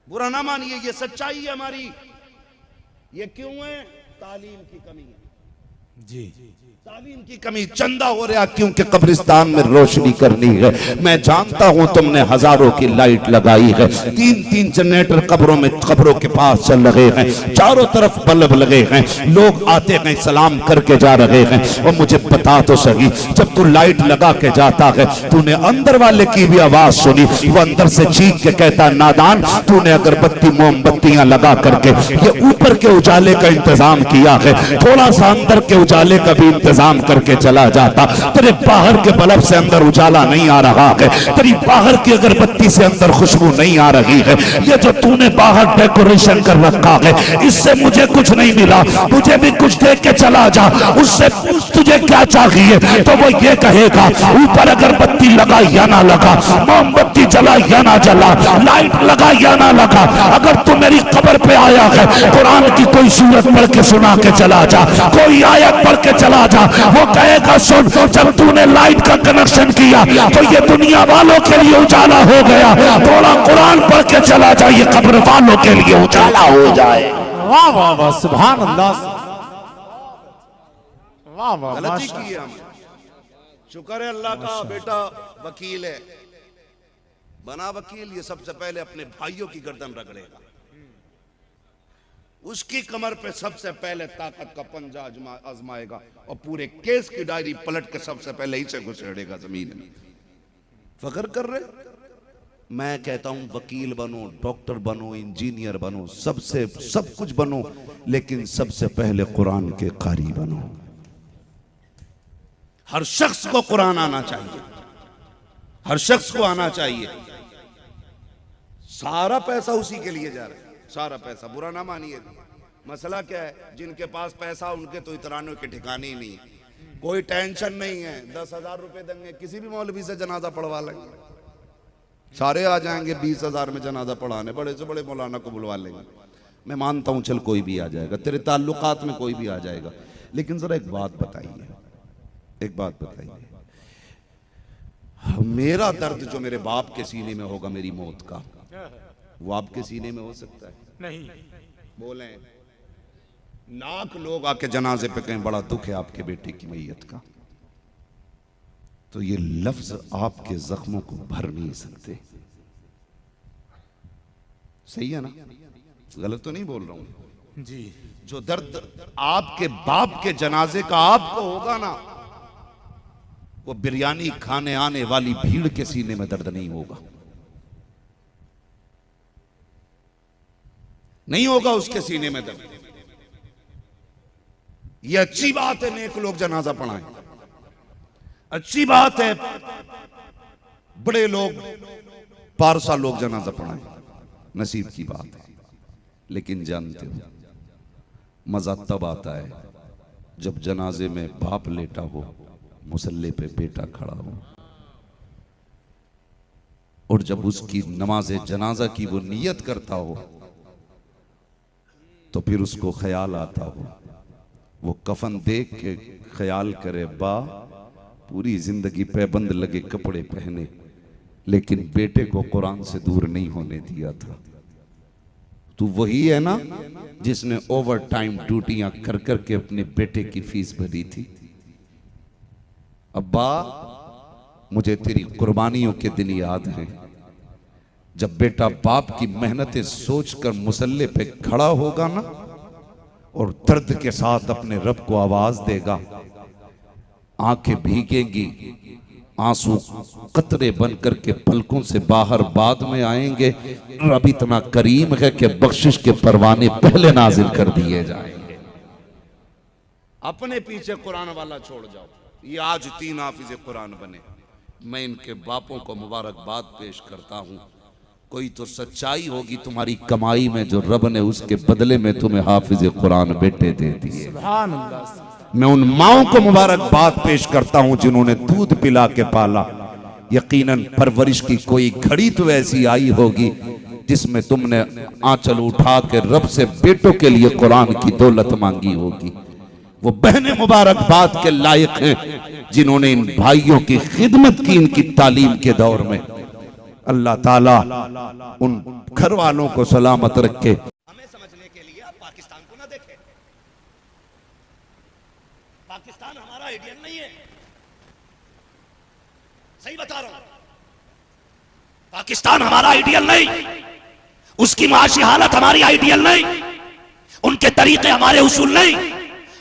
बुरा ना मानिए, ये सच्चाई है हमारी। ये क्यों है? तालीम की कमी है जी, तालीम की कमी। चंदा हो रहा क्योंकि कब्रिस्तान में रोशनी करनी है। मैं जानता हूं तुमने हजारों की लाइट लगाई है, 3-3 जनरेटर कब्रों में, कब्रों के पास चल रहे हैं, चारों तरफ बल्ब लगे हैं, लोग आते हैं सलाम करके जा रहे हैं। और मुझे बता तो सही, जब तू लाइट लगा के जाता है तूने अंदर वाले की भी आवाज सुनी? वो अंदर से चीख के कहता नादान, तूने अगरबत्ती मोमबत्तियां लगा करके ये ऊपर के उजाले का इंतजाम किया है, थोड़ा सा अंदर के उजाले का भी इंतजाम करके चला जाता। तेरे बाहर के बल्ब से अंदर उजाला नहीं आ रहा है, तेरी बाहर की अगरबत्ती से अंदर खुशबू नहीं आ रही है। ये जो तूने बाहर डेकोरेशन कर रखा है इससे मुझे कुछ नहीं मिला, मुझे भी कुछ देख के चला जा, उससे पूछ तुझे क्या चाहिए, तो वो ये कहेगा ऊपर अगरबत्ती लगा या ना लगा, मोमबत्ती जला या ना जला, लाइट लगा या ना लगा, अगर तू मेरी कब्र पे आया है कुरान की कोई सूरत पढ़ के सुना के चला जा, कोई आयत पढ़ के चला जा। वो कहेगा सुन, जब तूने लाइट का कनेक्शन किया तो ये दुनिया वालों के लिए उजाला हो गया, थोड़ा कुरान पढ़ के चला जा, ये कब्र वालों के लिए उजाला हो जाए। वाह वाह वाह, सुभान अल्लाह, वाह वाह। गलती की है हमने। शुक्र है अल्लाह का बेटा वकील है, बना वकील, ये सबसे पहले अपने भाइयों की गर्दन रगड़ेगा, उसकी कमर पे सबसे पहले ताकत का पंजा आजमाएगा और पूरे केस की डायरी पलट के सबसे पहले ही से घुसेड़ेगा जमीन में। फख्र कर रहे? मैं कहता हूं वकील बनो, डॉक्टर बनो, इंजीनियर बनो, सबसे सब कुछ बनो, लेकिन सबसे पहले कुरान के कारी बनो। हर शख्स को कुरान आना चाहिए, हर शख्स को आना चाहिए। सारा पैसा उसी के लिए जा रहा है, सारा पैसा। बुरा ना मानिए, मसला क्या है, जिनके पास पैसा उनके तो इतरानों के ठिकाने ही नहीं है, कोई टेंशन नहीं है। 10,000 रुपए देंगे, किसी भी मौलवी से जनाजा पढ़वा लेंगे, सारे आ जाएंगे 20,000 में जनाजा पढ़ाने, बड़े से बड़े मौलाना को बुलवा लेंगे। मैं मानता हूं चल कोई भी आ जाएगा, तेरे ताल्लुकात में कोई भी आ जाएगा, लेकिन जरा एक बात बताइए, एक बात बताइए, मेरा दर्द जो मेरे बाप के सीने में होगा मेरी मौत का, वो आपके सीने में हो सकता है? नहीं। बोले लाख लोग आके जनाजे पे कहें बड़ा दुख है आपके बेटे की मैयत का, तो ये लफ्ज आपके जख्मों को भर नहीं सकते। सही है ना? गलत तो नहीं बोल रहा हूं जी। जो दर्द आपके बाप के जनाजे का आपको होगा ना, वो बिरयानी खाने आने वाली भीड़ के सीने में दर्द नहीं होगा, नहीं होगा उसके सीने में दर्द। ये अच्छी बात है नेक लोग जनाजा पढ़ाएं, अच्छी बात है बड़े लोग पारसा लोग जनाजा पढ़ाएं, नसीब की बात है। लेकिन जानते हो मजा तब आता है जब जनाजे में बाप लेटा हो, मुसल्ले पे बेटा खड़ा हो, और जब उसकी नमाज़े जनाजा की वो नियत करता हो तो फिर उसको ख्याल आता हो, वो कफन देख के ख्याल करे बा पूरी जिंदगी पैबंद लगे कपड़े पहने, लेकिन बेटे को कुरान से दूर नहीं होने दिया था। तू वही है ना जिसने ओवर टाइम ड्यूटियां कर करके अपने बेटे की फीस भरी थी। अब्बा मुझे तेरी कुर्बानियों के दिन याद हैं, जब बेटा बाप की मेहनतें सोचकर मुसल्ले पे खड़ा होगा ना और दर्द के साथ अपने रब को आवाज देगा, आंखें भीगेंगी, आंसू कतरे बन करके पलकों से बाहर बाद में आएंगे। रब इतना करीम है कि बख्शिश के परवाने पहले नाजिल कर दिए जाएंगे। अपने पीछे कुरान वाला छोड़ जाओ। ये आज 3 हाफिज कुरान बने, मैं इनके बापों को मुबारकबाद पेश करता हूं। कोई तो सच्चाई होगी तुम्हारी कमाई में जो रब ने उसके बदले में तुम्हें हाफिज कुरान बेटे दे दिए। मैं उन माओं को मुबारकबाद पेश करता हूं जिन्होंने दूध पिला के पाला। यकीनन परवरिश की कोई घड़ी तो ऐसी आई होगी जिसमें तुमने आंचल उठा के रब से बेटों के लिए कुरान की दौलत मांगी होगी। वो बहनें मुबारकबाद के लायक हैं जिन्होंने इन भाइयों की खिदमत की इनकी तालीम के दौर में। अल्लाह ताला उन घर वालों को सलामत रखे। हमें समझने के लिए आप पाकिस्तान को ना देखें। पाकिस्तान हमारा आइडियल नहीं है, सही बता रहा हूं। पाकिस्तान हमारा आइडियल नहीं, उसकी माशी हालत हमारी आइडियल नहीं, उनके तरीके हमारे उसूल नहीं।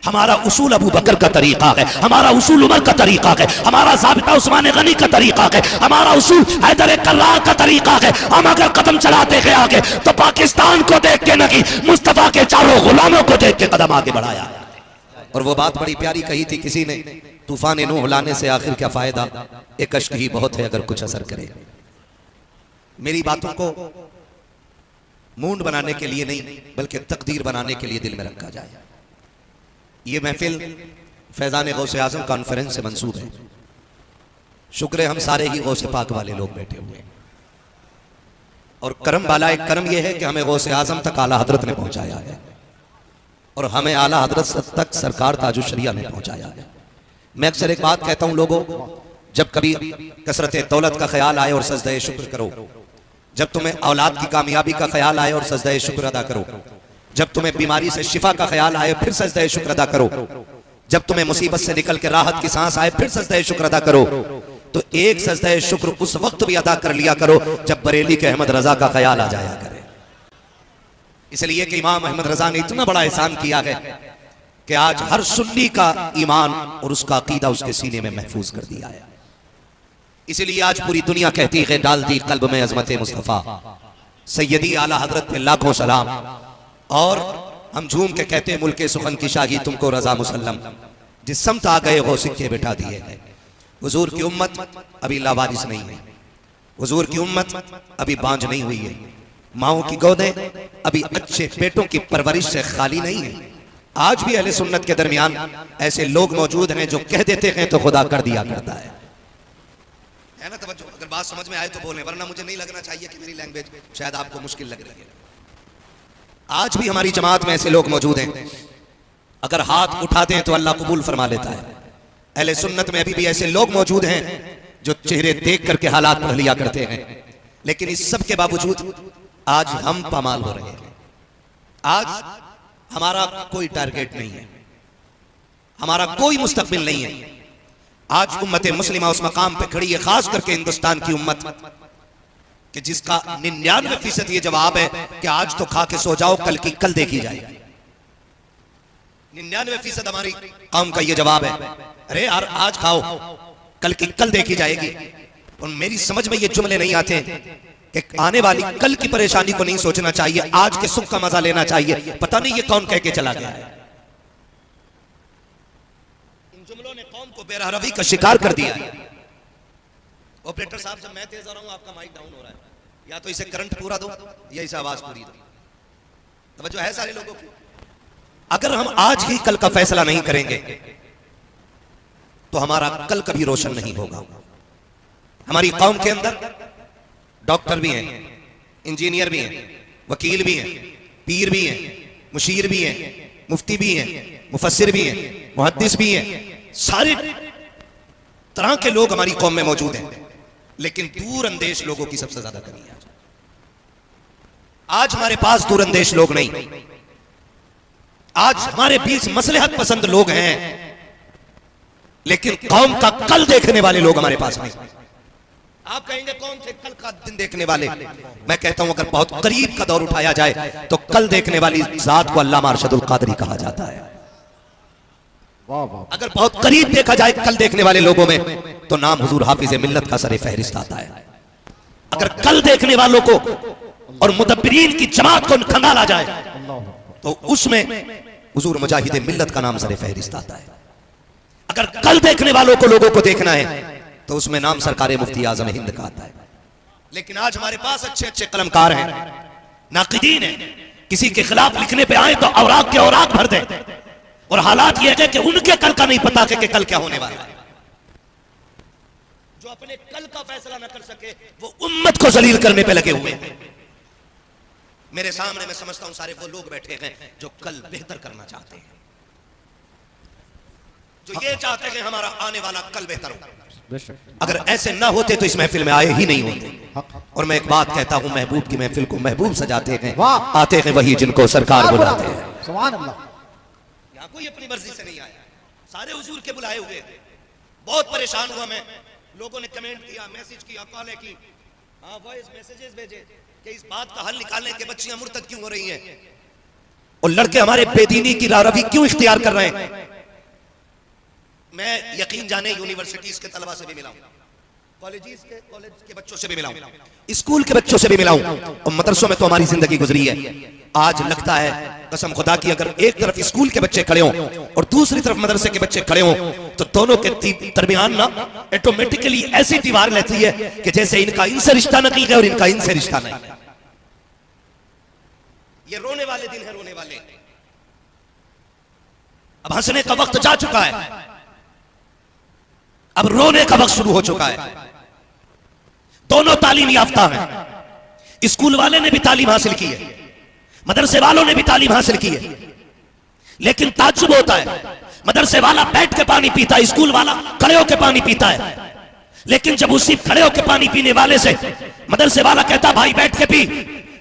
हमारा उसूल अबू बकर का तरीका है, हमारा उसूल उमर का तरीका है, हमारा ज़ाबिता उस्मान गनी का तरीका है, हमारा उसूल हैदर कर्रार का तरीका है। हम अगर कदम चलाते गए आगे तो पाकिस्तान को देख के नहीं, मुस्तफा के चारों गुलामों को देख के कदम आगे बढ़ाया। और वो बात बड़ी प्यारी कही थी किसी ने, तूफान नूह लाने से आखिर क्या फायदा, एक अश्क ही बहुत है अगर कुछ असर करे। मेरी बातों को मूंड बनाने के लिए नहीं बल्कि तकदीर बनाने के लिए दिल में रखा जाए। ये महफिल फैजान गौसे आजम कॉन्फ्रेंस से मंसूब है। शुक्र है हम सारे ही गौसे पाक वाले लोग बैठे हुए हैं। और करम वाला एक करम यह है कि हमें गौसे आजम तक आला हजरत ने पहुंचाया है और हमें आला हजरत तक सरकार ताजुश शरिया ने पहुंचाया है। मैं अक्सर एक बात कहता हूं लोगों, जब कभी कसरत दौलत का ख्याल आए और सजदा शुक्र करो, जब तुम्हें औलाद की कामयाबी का ख्याल आए और सजदा शुक्र अदा करो, जब तुम्हें बीमारी से शिफा का ख्याल आए फिर सजदा शुक्र अदा करो, जब तुम्हें मुसीबत से निकल के राहत की सांस आए फिर सजदा शुक्र अदा करो। तो एक सजदा शुक्र उस वक्त भी अदा कर लिया करो जब बरेली के अहमद रजा का ख्याल आ जाया करे। इसलिए कि इमाम अहमद रजा ने इतना बड़ा एहसान किया है कि आज हर सुन्नी का ईमान और उसका अकीदा उसके सीने में महफूज कर दिया है। इसलिए आज पूरी दुनिया कहती है डाल दी कल्ब में अजमत मुस्तफा, सैयदी आला हजरत पे लाखों सलाम। और हम झूम के कहते हैं मुल्के सुखन की शाही तुमको रजा मुसल्लम, जिस समत आ गए हो सिक्के बिठा दिए हैं। हुजूर की उम्मत अभी लावारिस नहीं है, हुजूर की उम्मत अभी बांझ नहीं हुई है, माओं की गोदें अभी अच्छे पेटों की परवरिश से खाली नहीं है। आज भी अहले सुन्नत के दरमियान ऐसे लोग मौजूद हैं जो कह देते हैं तो खुदा कर दिया करता है ना। तवज्जो, अगर बात समझ में आए तो बोलें, वरना मुझे नहीं लगना चाहिए कि मेरी लैंग्वेज शायद आपको मुश्किल लग रही है। आज भी हमारी जमात में ऐसे लोग मौजूद हैं, अगर हाथ उठाते हैं तो अल्लाह कबूल फरमा लेता है। अहले सुन्नत में अभी भी ऐसे लोग मौजूद हैं जो चेहरे देख करके हालात पढ़ लिया करते हैं, लेकिन इस सब के बावजूद आज हम पामाल हो रहे हैं। आज हमारा कोई टारगेट नहीं है, हमारा कोई मुस्तकबिल नहीं है। आज उम्मत मुस्लिमा उस मकाम पे खड़ी है, खास करके हिंदुस्तान की उम्मत, कि जिसका 99% ये जवाब है कि आज तो खा के सो जाओ, कल की कल देखी जाएगी। 99% हमारी कौम का ये जवाब है, अरे यार आज खाओ कल की कल देखी जाएगी। और मेरी समझ में ये जुमले नहीं आते कि आने वाली कल की परेशानी को नहीं सोचना चाहिए, आज के सुख का मजा लेना चाहिए। पता नहीं ये कौन कह के चला गया है। इन जुमलों ने कौम को बेरहरवी का शिकार कर दिया है। ऑपरेटर साहब, जब मैं तेज आ रहा हूं आपका माइक डाउन हो रहा है, या तो इसे करंट पूरा दो या इसे आवाज पूरी दो। तवज्जो है सारे लोगों की। अगर हम आज ही कल का फैसला नहीं करेंगे तो हमारा कल कभी रोशन नहीं होगा। हमारी कौम के अंदर डॉक्टर भी हैं, इंजीनियर भी हैं, वकील भी हैं, पीर भी हैं, मुशीर भी हैं, मुफ्ती भी हैं, मुफस्सिर भी हैं, मुहद्दिस भी हैं, सारे तरह के लोग हमारी कौम में मौजूद हैं। लेकिन दूर अंदेश लोगों की सबसे ज्यादा कमी है। आज हमारे पास दूर अंदेश लोग नहीं, आज हमारे बीच मसलहत पसंद लोग हैं, लेकिन कौम का कल देखने वाले लोग हमारे पास नहीं। आप कहेंगे कौन थे कल का दिन देखने वाले? मैं कहता हूं अगर बहुत करीब का दौर उठाया जाए तो कल देखने वाली जात को अल्लामा अरशदुल कादरी कहा जाता है। अगर बहुत करीब देखा जाए कल देखने वाले लोगों में तो नाम हुजूर हाफिज मिल्लत का सरे फहरिस्त आता है। अगर कल देखने वालों को और मुदब्बिरीन की जमात को खंगाला जाए तो उसमें हुजूर मुजाहिद मिल्लत का नाम सरे फहरिस्त आता है। अगर कल देखने वालों को लोगों को देखना है तो उसमें नाम सरकार मुफ्ती आजम हिंद का आता है। लेकिन आज हमारे पास अच्छे अच्छे कलमकार हैं, नाकिदीन हैं, किसी के खिलाफ लिखने पे आए तो औराक के औराक भर दें। और हालात यह है कि उनके कल का नहीं पता कि कल क्या होने वाला है। जो अपने कल का फैसला न कर सके वो उम्मत को जलील करने पे लगे हुए हैं। मेरे सामने मैं समझता हूं सारे वो लोग बैठे हैं जो कल बेहतर करना चाहते हैं, जो ये चाहते हैं हमारा आने वाला कल बेहतर हो। अगर ऐसे ना होते तो इस महफिल में आए ही नहीं होते। और मैं एक बात कहता हूं, महबूब की महफिल को महबूब सजाते हैं, आते हैं वही जिनको सरकार बुलाते हैं। सुभान अल्लाह। यहाँ कोई अपनी मर्जी से नहीं आया, सारे हुजूर के बुलाए हुए थे। बहुत परेशान हुआ मैं, लोगों ने कमेंट किया, मैसेज किया, कॉल की, वॉइस मैसेजेस भेजे कि इस बात का हल निकालने के बच्चियां मुर्तद क्यों हो रही हैं और लड़के हमारे बेदीनी की रारवी क्यों इख्तियार कर रहे हैं। मैं यकीन जाने यूनिवर्सिटीज के तलबा से भी मिला हूं, कॉलेज के बच्चों से भी मिला हूं, स्कूल के बच्चों से भी मिला हूं, और मदरसों में तो हमारी जिंदगी गुजरी है। आज लगता है कसम खुदा की, अगर एक तरफ स्कूल के बच्चे खड़े हों और दूसरी तरफ मदरसे के बच्चे खड़े हों तो दोनों के दरमियान ना ऑटोमेटिकली ऐसी दीवार लेती है कि जैसे इनका इनसे रिश्ता नहीं है और इनका इनसे रिश्ता नहीं है। ये रोने वाले दिन है, रोने वाले। अब हंसने का वक्त जा चुका है, अब रोने का वक्त शुरू हो चुका है। दोनों तालीम याफ्ता हैं, स्कूल वाले ने भी तालीम हासिल की है, मदरसे वालों ने भी तालीम हासिल की है, लेकिन ताज्जुब होता है, मदरसे वाला बैठ के पानी पीता है, स्कूल वाला खड़े होकर पानी पीता है। लेकिन जब उसी खड़े होकर पानी पीने वाले से मदरसे वाला कहता भाई बैठ के पी,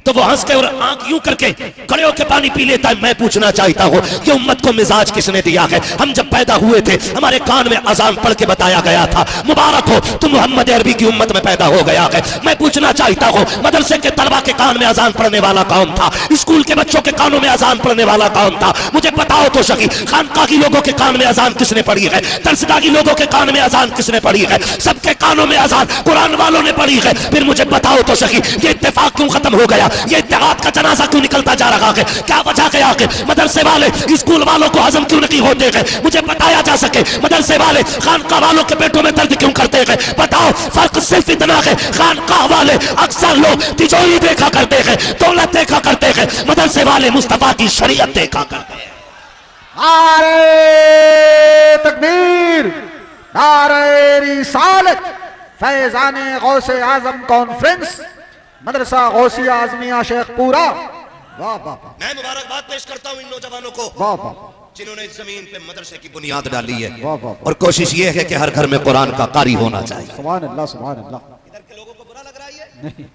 तो वो हंस के और आंख यूं करके खड़े होकर पानी पी लेता है। मैं पूछना चाहता हूं कि उम्मत को मिजाज किसने दिया है? हम जब पैदा हुए थे हमारे कान में अजान पढ़ के बताया गया था, मुबारक हो तुम मोहम्मद अरबी की उम्मत में पैदा हो गया है। मैं पूछना चाहता हूं मदरसे के तलबा के कान में अजान पढ़ने वाला कौन था? स्कूल के बच्चों के कानों में अजान पढ़ने वाला कौन था? मुझे बताओ तो सही। खानका की लोगों के कान में अजान किसने पढ़ी है? दरसगाह की लोगों के कान में अजान किसने पढ़ी है? सबके कानों में अजान कुरान वालों ने पढ़ी है। फिर मुझे बताओ तो सही, ये इत्तेफाक क्यों खत्म हो गया? ये इत्तेहाद का जनाजा क्यों निकलता जा रहा है? क्या वजह है आखिर? मदरसे वाले स्कूल वालों को हजम क्यों नहीं होते हैं? मुझे बताया जा सके। मदरसे वाले खानका वालों के पेटों में दर्द क्यों करते हैं? बताओ। फर्क सिर्फ इतना है, खानका वाले अक्सर लोग तिजोरी देखा करते हैं, दौलत देखा करते हैं, मदरसे वाले मुस्तफा की शरीयत देखा करते हैं। नारे तकबीर, नारे रिसालत, फैजाने गौसे आजम कॉन्फ्रेंस, मदरसा गौसिया आजमिया शेखपुरा। वाह वाह। मैं मुबारकबाद पेश करता हूं इन नौजवानों को वाह वाह, जिन्होंने इस जमीन पे मदरसे की बुनियाद डाली है। वाह वाह। और कोशिश ये है कि हर घर में कुरान का कारी होना चाहिए। सुभान अल्लाह, सुभान अल्लाह। इधर के लोगों को बुरा लग रहा है? नहीं,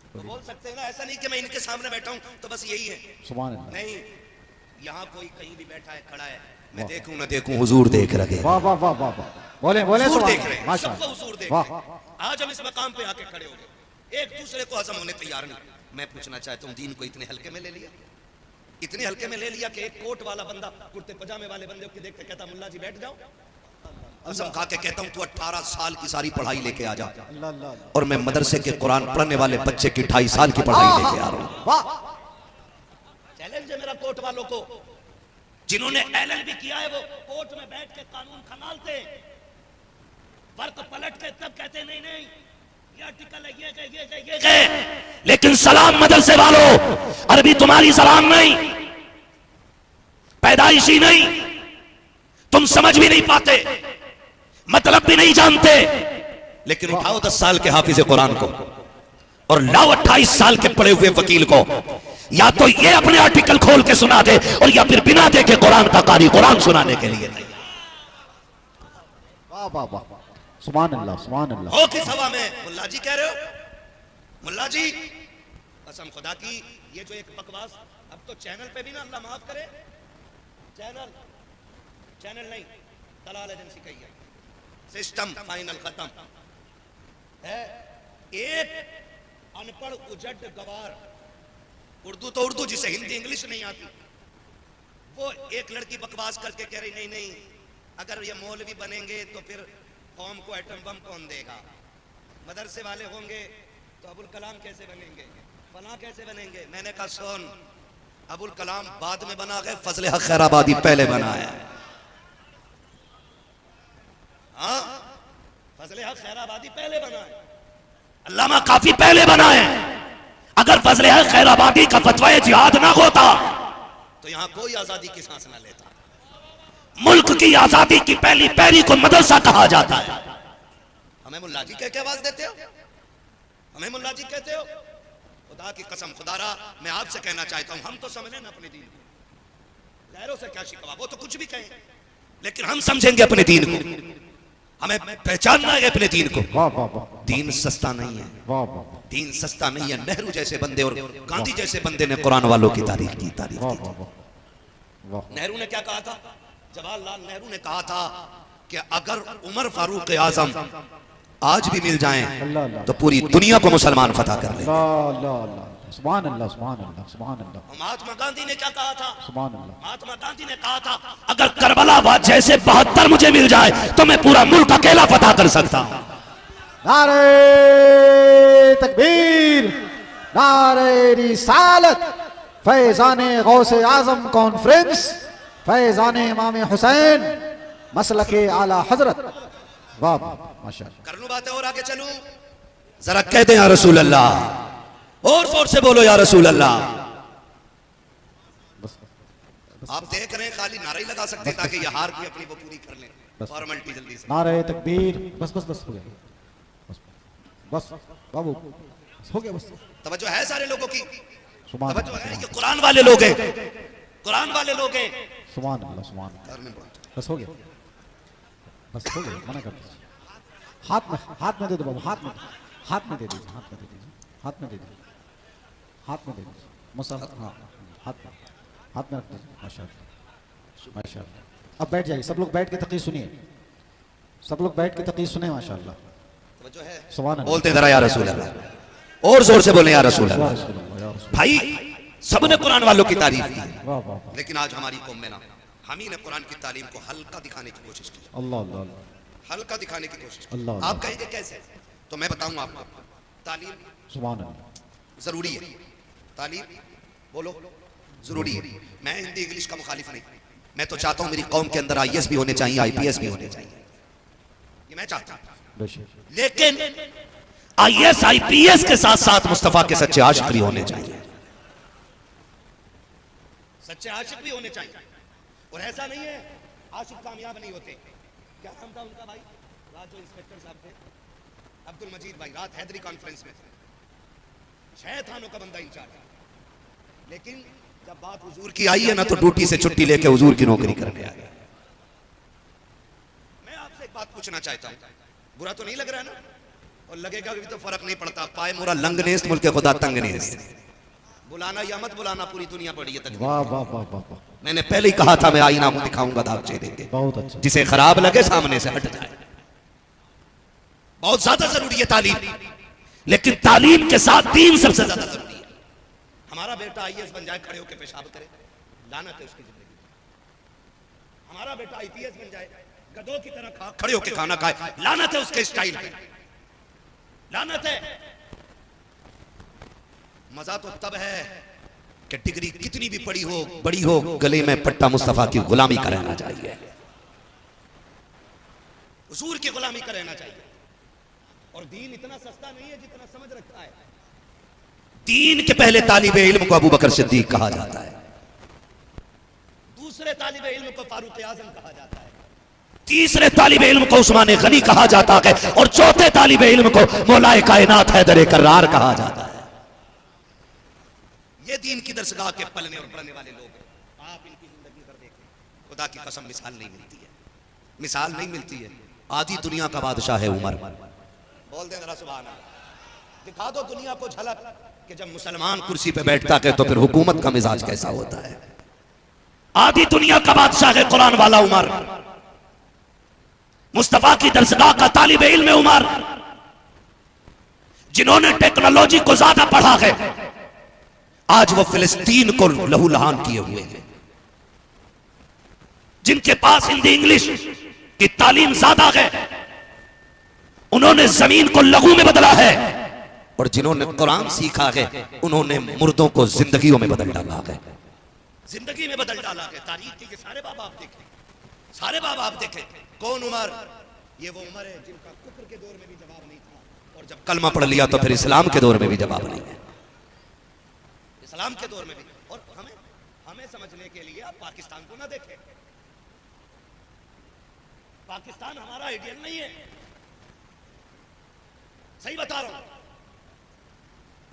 तो बोल सकते हैं ना, ऐसा नहीं कि मैं इनके सामने बैठा हूं तो बस यही है। सुभान अल्लाह। नहीं, यहाँ कोई कहीं भी बैठा है, खड़ा है, मैं देखूं ना देखूं हुजूर देख रहे। वाह वाह वाह वाह वाह। बोले बोले हुजूर सुभान देख रहे हैं, अल्लाह, माशाअल्लाह। सबको हुजूर देख वाह। रहे हैं। आज हम इस मकाम पे आके खड़े हो गए, एक दूसरे को हजम होने तैयार नहीं। मैं पूछना चाहता हूं दीन को इतने हल्के में ले लिया, इतने हल्के में ले लिया कि एक कोट वाला बंदा कुर्ते पजामे वाले बंदे को देखते कहता मुल्ला जी बैठ जाओ। कसम खा के कहता हूं तू 18 साल की सारी पढ़ाई लेके आ जा, और मैं मदरसे के कुरान पढ़ने वाले बच्चे की 2.5 साल की पढ़ाई लेके आ रहा हूं। वाह। चैलेंज है मेरा कोर्ट वालों को, जिन्होंने एलएलबी किया है वो कोर्ट में बैठ के कानून खंगालते हैं, वर्क पलट के तब कहते नहीं नहीं ये आर्टिकल है, ये लेकिन सलाम मदरसे वालों, अरबी तुम्हारी सलाम नहीं, पैदाइशी नहीं, तुम समझ भी नहीं पाते, मतलब भी नहीं जानते, लेकिन उठाओ 10 साल के हाफिज कुरान को और लाओ 28 साल के पढ़े हुए वकील को, या तो ये अपने आर्टिकल खोल के सुना दे और या फिर बिना देखे कुरान का कारी कुरान सुनाने के लिए। वाह वाह वाह, सुभान अल्लाह, सुभान अल्लाह। हो किस हवा में मुल्ला जी कह रहे हो? मुल्ला जी कसम खुदा की, ये जो एक बकवास अब तो चैनल पे भी ना, अल्लाह माफ करे, चैनल नहीं दलाल एजेंसी कही है, सिस्टम फाइनल खत्म है। एक अनपढ़ उजड़ गवार, उर्दू तो उर्दू, जिसे हिंदी इंग्लिश नहीं आती, वो एक लड़की बकवास करके कह रही नहीं नहीं अगर ये मौलवी बनेंगे तो फिर कौम को एटम बम कौन देगा, मदरसे वाले होंगे तो अबुल कलाम कैसे बनेंगे, फला कैसे बनेंगे। मैंने कहा सुन, अबुल कलाम बाद में बना गए, फजले हक खैराबादी पहले बना है। हाँ, फजले हक खैराबादी पहले बना है, अल्लामा काफी पहले बना है। अगर फजले हक खैराबादी का फतवा जिहाद ना होता तो तो यहां कोई आजादी की सांस ना लेता। मुल्क की आजादी की पहली पैरी को मदरसा कहा जाता है। हमें मुल्ला जी कह के आवाज देते हो, हमें मुल्ला जी कहते हो। खुदा की कसम खुदारा मैं आपसे कहना चाहता हूं, हम तो समझे ना अपने दीन को, गैरों से क्या शिकवा, वो तो कुछ भी कहें, लेकिन हम समझेंगे अपने दीन को, हमें पहचानना है अपने दीन को। वाह वाह वाह दीन सस्ता नहीं है, वाह वाह दीन सस्ता नहीं है। नेहरू जैसे बंदे और गांधी जैसे बंदे ने कुरान वालों की तारीफ की। वाह वाह वाह। नेहरू ने क्या कहा था? जवाहरलाल नेहरू ने कहा था कि अगर उमर फारूक आजम आज भी मिल जाएं तो पूरी दुनिया को मुसलमान फतह कर ले। सुभान अल्लाह सुभान अल्लाह सुभान अल्लाह। महात्मा गांधी ने क्या कहा था? सुभान अल्लाह। महात्मा गांधी ने कहा था अगर करबला जैसे 72 मुझे मिल जाए तो मैं पूरा मुल्क अकेला फतह कर सकता हूं। नारे तकबीर, नारे रिसालत, फैजाने गौसे आजम कॉन्फ्रेंस, फैजाने इमाम हुसैन, मसलके आला हजरत। वाह वाह माशाअल्लाह। कर लूं बातें और आगे चलूं? जरा कह दे या रसूल अल्लाह, और जोर से बोलो या रसूल अल्लाह। आप देख रहे हैं खाली नारा ही लगा सकते हैं ताकि ये हार की अपनी वो पूरी कर लें फॉर्मेलिटी जल्दी से। नारे तकबीर, बस बस बस हो गया, बस बस बाबू हो गया, बस तवज्जो है सारे लोगों की, सुभान तवज्जो है। अल्लाह ये कुरान वाले लोग हैं, कुरान वाले लोग हैं। सुभान अल्लाह सुभान अल्लाह। बस हो गया, बस हो गया, मना कर दीजिए। हाथ में दे दो बाबू, हाथ में दे दीजिए, हाथ में दे दीजिए, हाथ में दे दीजिए, हाथ में दे दीजिए, मुसा हाँ हाथ में रख दीजिए। माशाअल्लाह माशाअल्लाह। अब बैठ जाइए, सब लोग बैठ के तक़ीज़ सुनिए, सब लोग बैठ के तक़ीज़ सुने। माशाअल्लाह तवज्जो है। सुभान अल्लाह। बोलते जरा या रसूल अल्लाह, और जोर से बोले या रसूल अल्लाह। भाई सबने कुरान वालों की तारीफ की, वाह वाह वाह। लेकिन आज हमारी कौम में ना हम ही ने कुरान की तालीम को हल्का दिखाने की कोशिश की, अल्लाह अल्लाह हल्का दिखाने की कोशिश की। अल्लाह। आप कहेंगे कैसे? तो मैं बताऊं आपको, तालीम सुभान अल्लाह। जरूरी है, तालीम बोलो जरूरी है। मैं हिंदी इंग्लिश का मुखालिफ नहीं, मैं तो चाहता हूं मेरी कौम के अंदर IAS भी होने चाहिए, IPS भी होने चाहिए, ये मैं चाहता हूं। बेशक लेकिन IAS IPS के साथ साथ मुस्तफा के सच्चे आशिक भी होने चाहिए, सच्चे आशिक भी होने चाहिए। और ऐसा नहीं है आशिक कामयाब नहीं होते। क्या नाम था उनका भाई, रात जो इंस्पेक्टर साहब थे, अब्दुल मजीद भाई, रात हैदरी कॉन्फ्रेंस में थे, 6 थानों का बंदा इंचार्ज, लेकिन जब बात हुजूर की आई है ना तो ड्यूटी से छुट्टी लेके हुजूर की नौकरी करने आ गया। मैं आपसे एक बात पूछना चाहता हूं, बुरा तो नहीं लग रहा है ना? और लगेगा भी तो फर्क नहीं पड़ता, पाए मोरा लंग नेस्त मुल्क खुदा तंग नेस्त। बुलाना या मत बुलाना पूरी दुनिया पड़ी है तकलीफ। वाह वाह वाह वाह वाह। मैंने पहले ही कहा था मैं आईना हूं, दिखाऊंगा दाग चेहरे के, बहुत अच्छा। जिसे खराब लगे सामने से हट जाए। बहुत ज्यादा जरूरी है तालीम, लेकिन तालीम के साथ दीन सबसे ज्यादा जरूरी है। हमारा बेटा IAS बन जाए, खड़े होकर पेशाब करे, लानत है उसकी जिंदगी। हमारा बेटा IPS बन जाए, गधों की तरह खड़े होकर खाना खाए, लानत है उसके स्टाइल पे, लानत है। मजा तो तब है कि डिग्री कितनी भी पड़ी हो बड़ी हो, गले में पट्टा मुस्तफा की गुलामी का रहना चाहिए, हुजूर की गुलामी का रहना चाहिए। और दीन इतना सस्ता नहीं है जितना समझ रखता है। दीन के पहले तालिबे इल्म को अबू बकर सिद्दीक कहा जाता है, दूसरे तालिबे इल्म को फारूक आजम कहा जाता है, तीसरे तालिबे इल्म को उस्मान गनी कहा जाता है, और चौथे तालिबे इल्म को मौलाए कायनात हैदर कर्रार कहा जाता है। ये दीन की दरसगाह के पलने और पढ़ने वाले लोग हैं। आप इनकी जिंदगी पर देखें, खुदा की कसम मिसाल नहीं मिलती है, मिसाल नहीं मिलती है। आधी दुनिया का बादशाह है उमर। बोल दे जरा सुभान अल्लाह। दिखा दो दुनिया को झलक कि जब मुसलमान कुर्सी पे बैठता है तो फिर हुकूमत का मिजाज कैसा होता है। आधी दुनिया का बादशाह है कुरान वाला उमर, मुस्तफा की दरसगाह का तालिबे इल्म उमर, जिन्होंने टेक्नोलॉजी को ज्यादा पढ़ा है, आज वो फिलिस्तीन को लहूलुहान किए हुए हैं। जिनके पास हिंदी इंग्लिश की तालीम ज्यादा है, उन्होंने जमीन को लहू में बदला है, और जिन्होंने कुरान सीखा है उन्होंने मुर्दों को जिंदगियों में बदल डाला है, जिंदगी में बदल डाला है। तारीख के सारे बाब आप देखें, सारे बाब आप देखें। कौन उमर? ये वो उमर है जिनका कुफ्र के दौर में भी जवाब नहीं था, और जब कलमा पढ़ लिया तो फिर इस्लाम के दौर में भी जवाब नहीं है, इस्लाम के दौर में भी। और हमें समझने के लिए आप पाकिस्तान को ना देखें। पाकिस्तान हमारा आइडियल नहीं है, सही बता रहा हूं।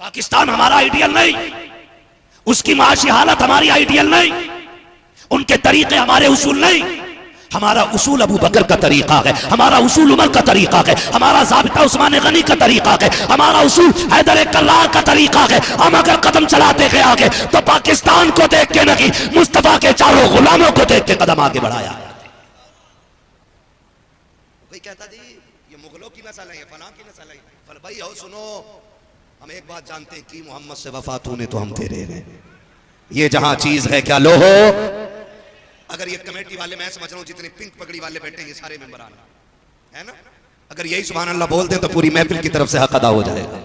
पाकिस्तान हमारा आइडियल नहीं, उसकी माशी हालत हमारी आइडियल नहीं, उनके तरीके हमारे उसूल नहीं। हमारा उसूल अबू बकर का तरीका है, हमारा उसूल उमर का तरीका है, हमारा ज़ाबिता उस्मान गनी का तरीका है, हमारा उसूल हैदर कल्लार का तरीका है। हम अगर कदम चलाते गए आगे तो पाकिस्तान को देख के नहीं, मुस्तफा के चारों गुलामों को देख के कदम आगे बढ़ाया। कोई कहता जी ये मुगलों की नस्ल है, फलां की नस्ल है, फल भाई हो सुनो, हम एक बात जानते हैं कि मोहम्मद से वफा तूने तो हम तेरे हैं। ये जहां चीज है क्या लो हो। अगर ये कमेटी वाले, मैं समझ रहा हूं जितने पिंक पगड़ी वाले बैठे हैं ये सारे मेंबरान है ना, अगर यही सुभान अल्लाह बोल दें तो पूरी महफिल की तरफ से हक अदा हो जाएगा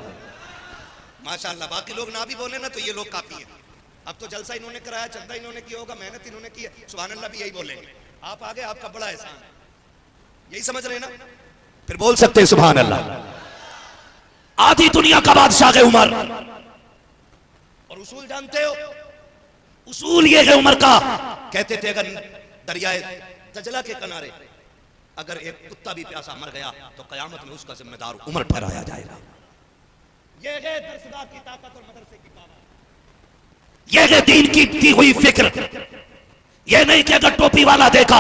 माशाअल्लाह। बाकी लोग ना भी बोले ना तो ये लोग काफी है। अब तो जलसा इन्होंने कराया, चंदा इन्होंने किया होगा, मेहनत इन्होंने की है, सुभान अल्लाह भी यही बोलेंगे। आप आगे आपका बड़ा एहसान है, यही समझ रहे ना, फिर बोल सकते हैं सुभान अल्लाह। आधी दुनिया का बादशाह है उमर, और उसूल जानते हो, उसूल ये है उमर का, कहते थे अगर दरियाए दजला के किनारे अगर एक कुत्ता भी प्यासा मर गया तो कयामत में उसका जिम्मेदार उमर ठहराया जाएगा। ये है दरसगाह की ताकत और मदरसे की पावर, ये है दीन की दी हुई फिक्र। ये नहीं कि अगर टोपी वाला देखा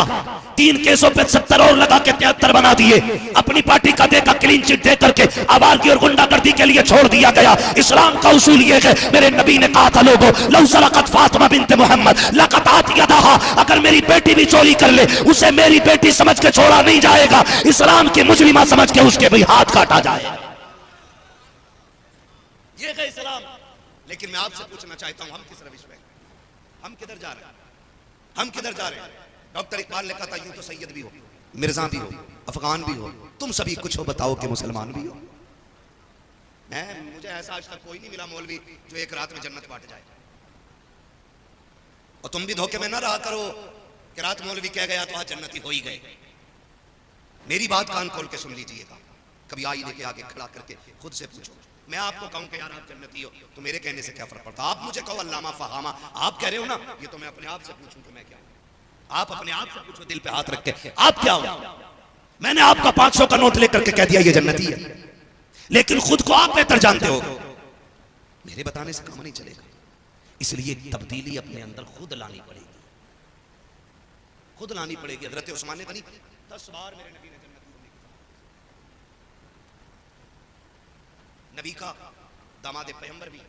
3 केसों पे 70 और लगा के 73 बना दिए, अपनी पार्टी का देखा क्लीन चिट दे करके आवारगी और गुंडागर्दी के लिए छोड़ दिया गया। इस्लाम का उसूल ये है, मेरे नबी ने कहा था लोगों लौ सरकत फातिमा बिन्त मोहम्मद लक़तात यदहा, अगर मेरी बेटी भी चोरी कर ले उसे मेरी बेटी समझ के छोड़ा नहीं जाएगा, इस्लाम की मुजरिमा समझ के उसके भी हाथ काटा जाएगा। ये है इस्लाम। लेकिन मैं आपसे पूछना चाहता हूं, हम किस रविश में, हम किधर जा रहे हैं, हम किधर जा रहे हैं? डॉक्टर इकबाल ने कहा था यूं तो सैयद भी हो, मिर्जा भी हो, अफगान भी हो, तुम सभी कुछ हो, बताओ कि मुसलमान भी हो। मुझे ऐसा आज तक कोई नहीं मिला मौलवी जो एक रात में जन्नत बांट जाए। और तुम भी धोखे में ना रहा करो कि रात मौलवी कह गया तो आज जन्नती हो ही गए। मेरी बात कान खोल के सुन लीजिएगा, कभी आईने के आगे खड़ा करके खुद से पूछो, मैं आपको कहूं कि यार आप जन्नती हो तो मेरे कहने से क्या फर्क पड़ता? आप मुझे कहो अल्लामा फहामा, आप कह रहे हो ना, ये तो मैं अपने आप से पूछूं कि मैं क्या हूं। आप अपने आप से पूछो दिल पे हाथ रख के, आप क्या हो? मैंने आपका 500 का नोट लेकर के कह दिया ये जन्नती है, लेकिन खुद को आप बेहतर जानते हो, मेरे बताने से काम नहीं चलेगा। इसलिए तब्दीली अपने अंदर खुद लानी पड़ेगी, खुद लानी पड़ेगी। हजरत उस्मान ने बनी 10 बार मेरे नबी ने नबी का दामाद पैगंबर भी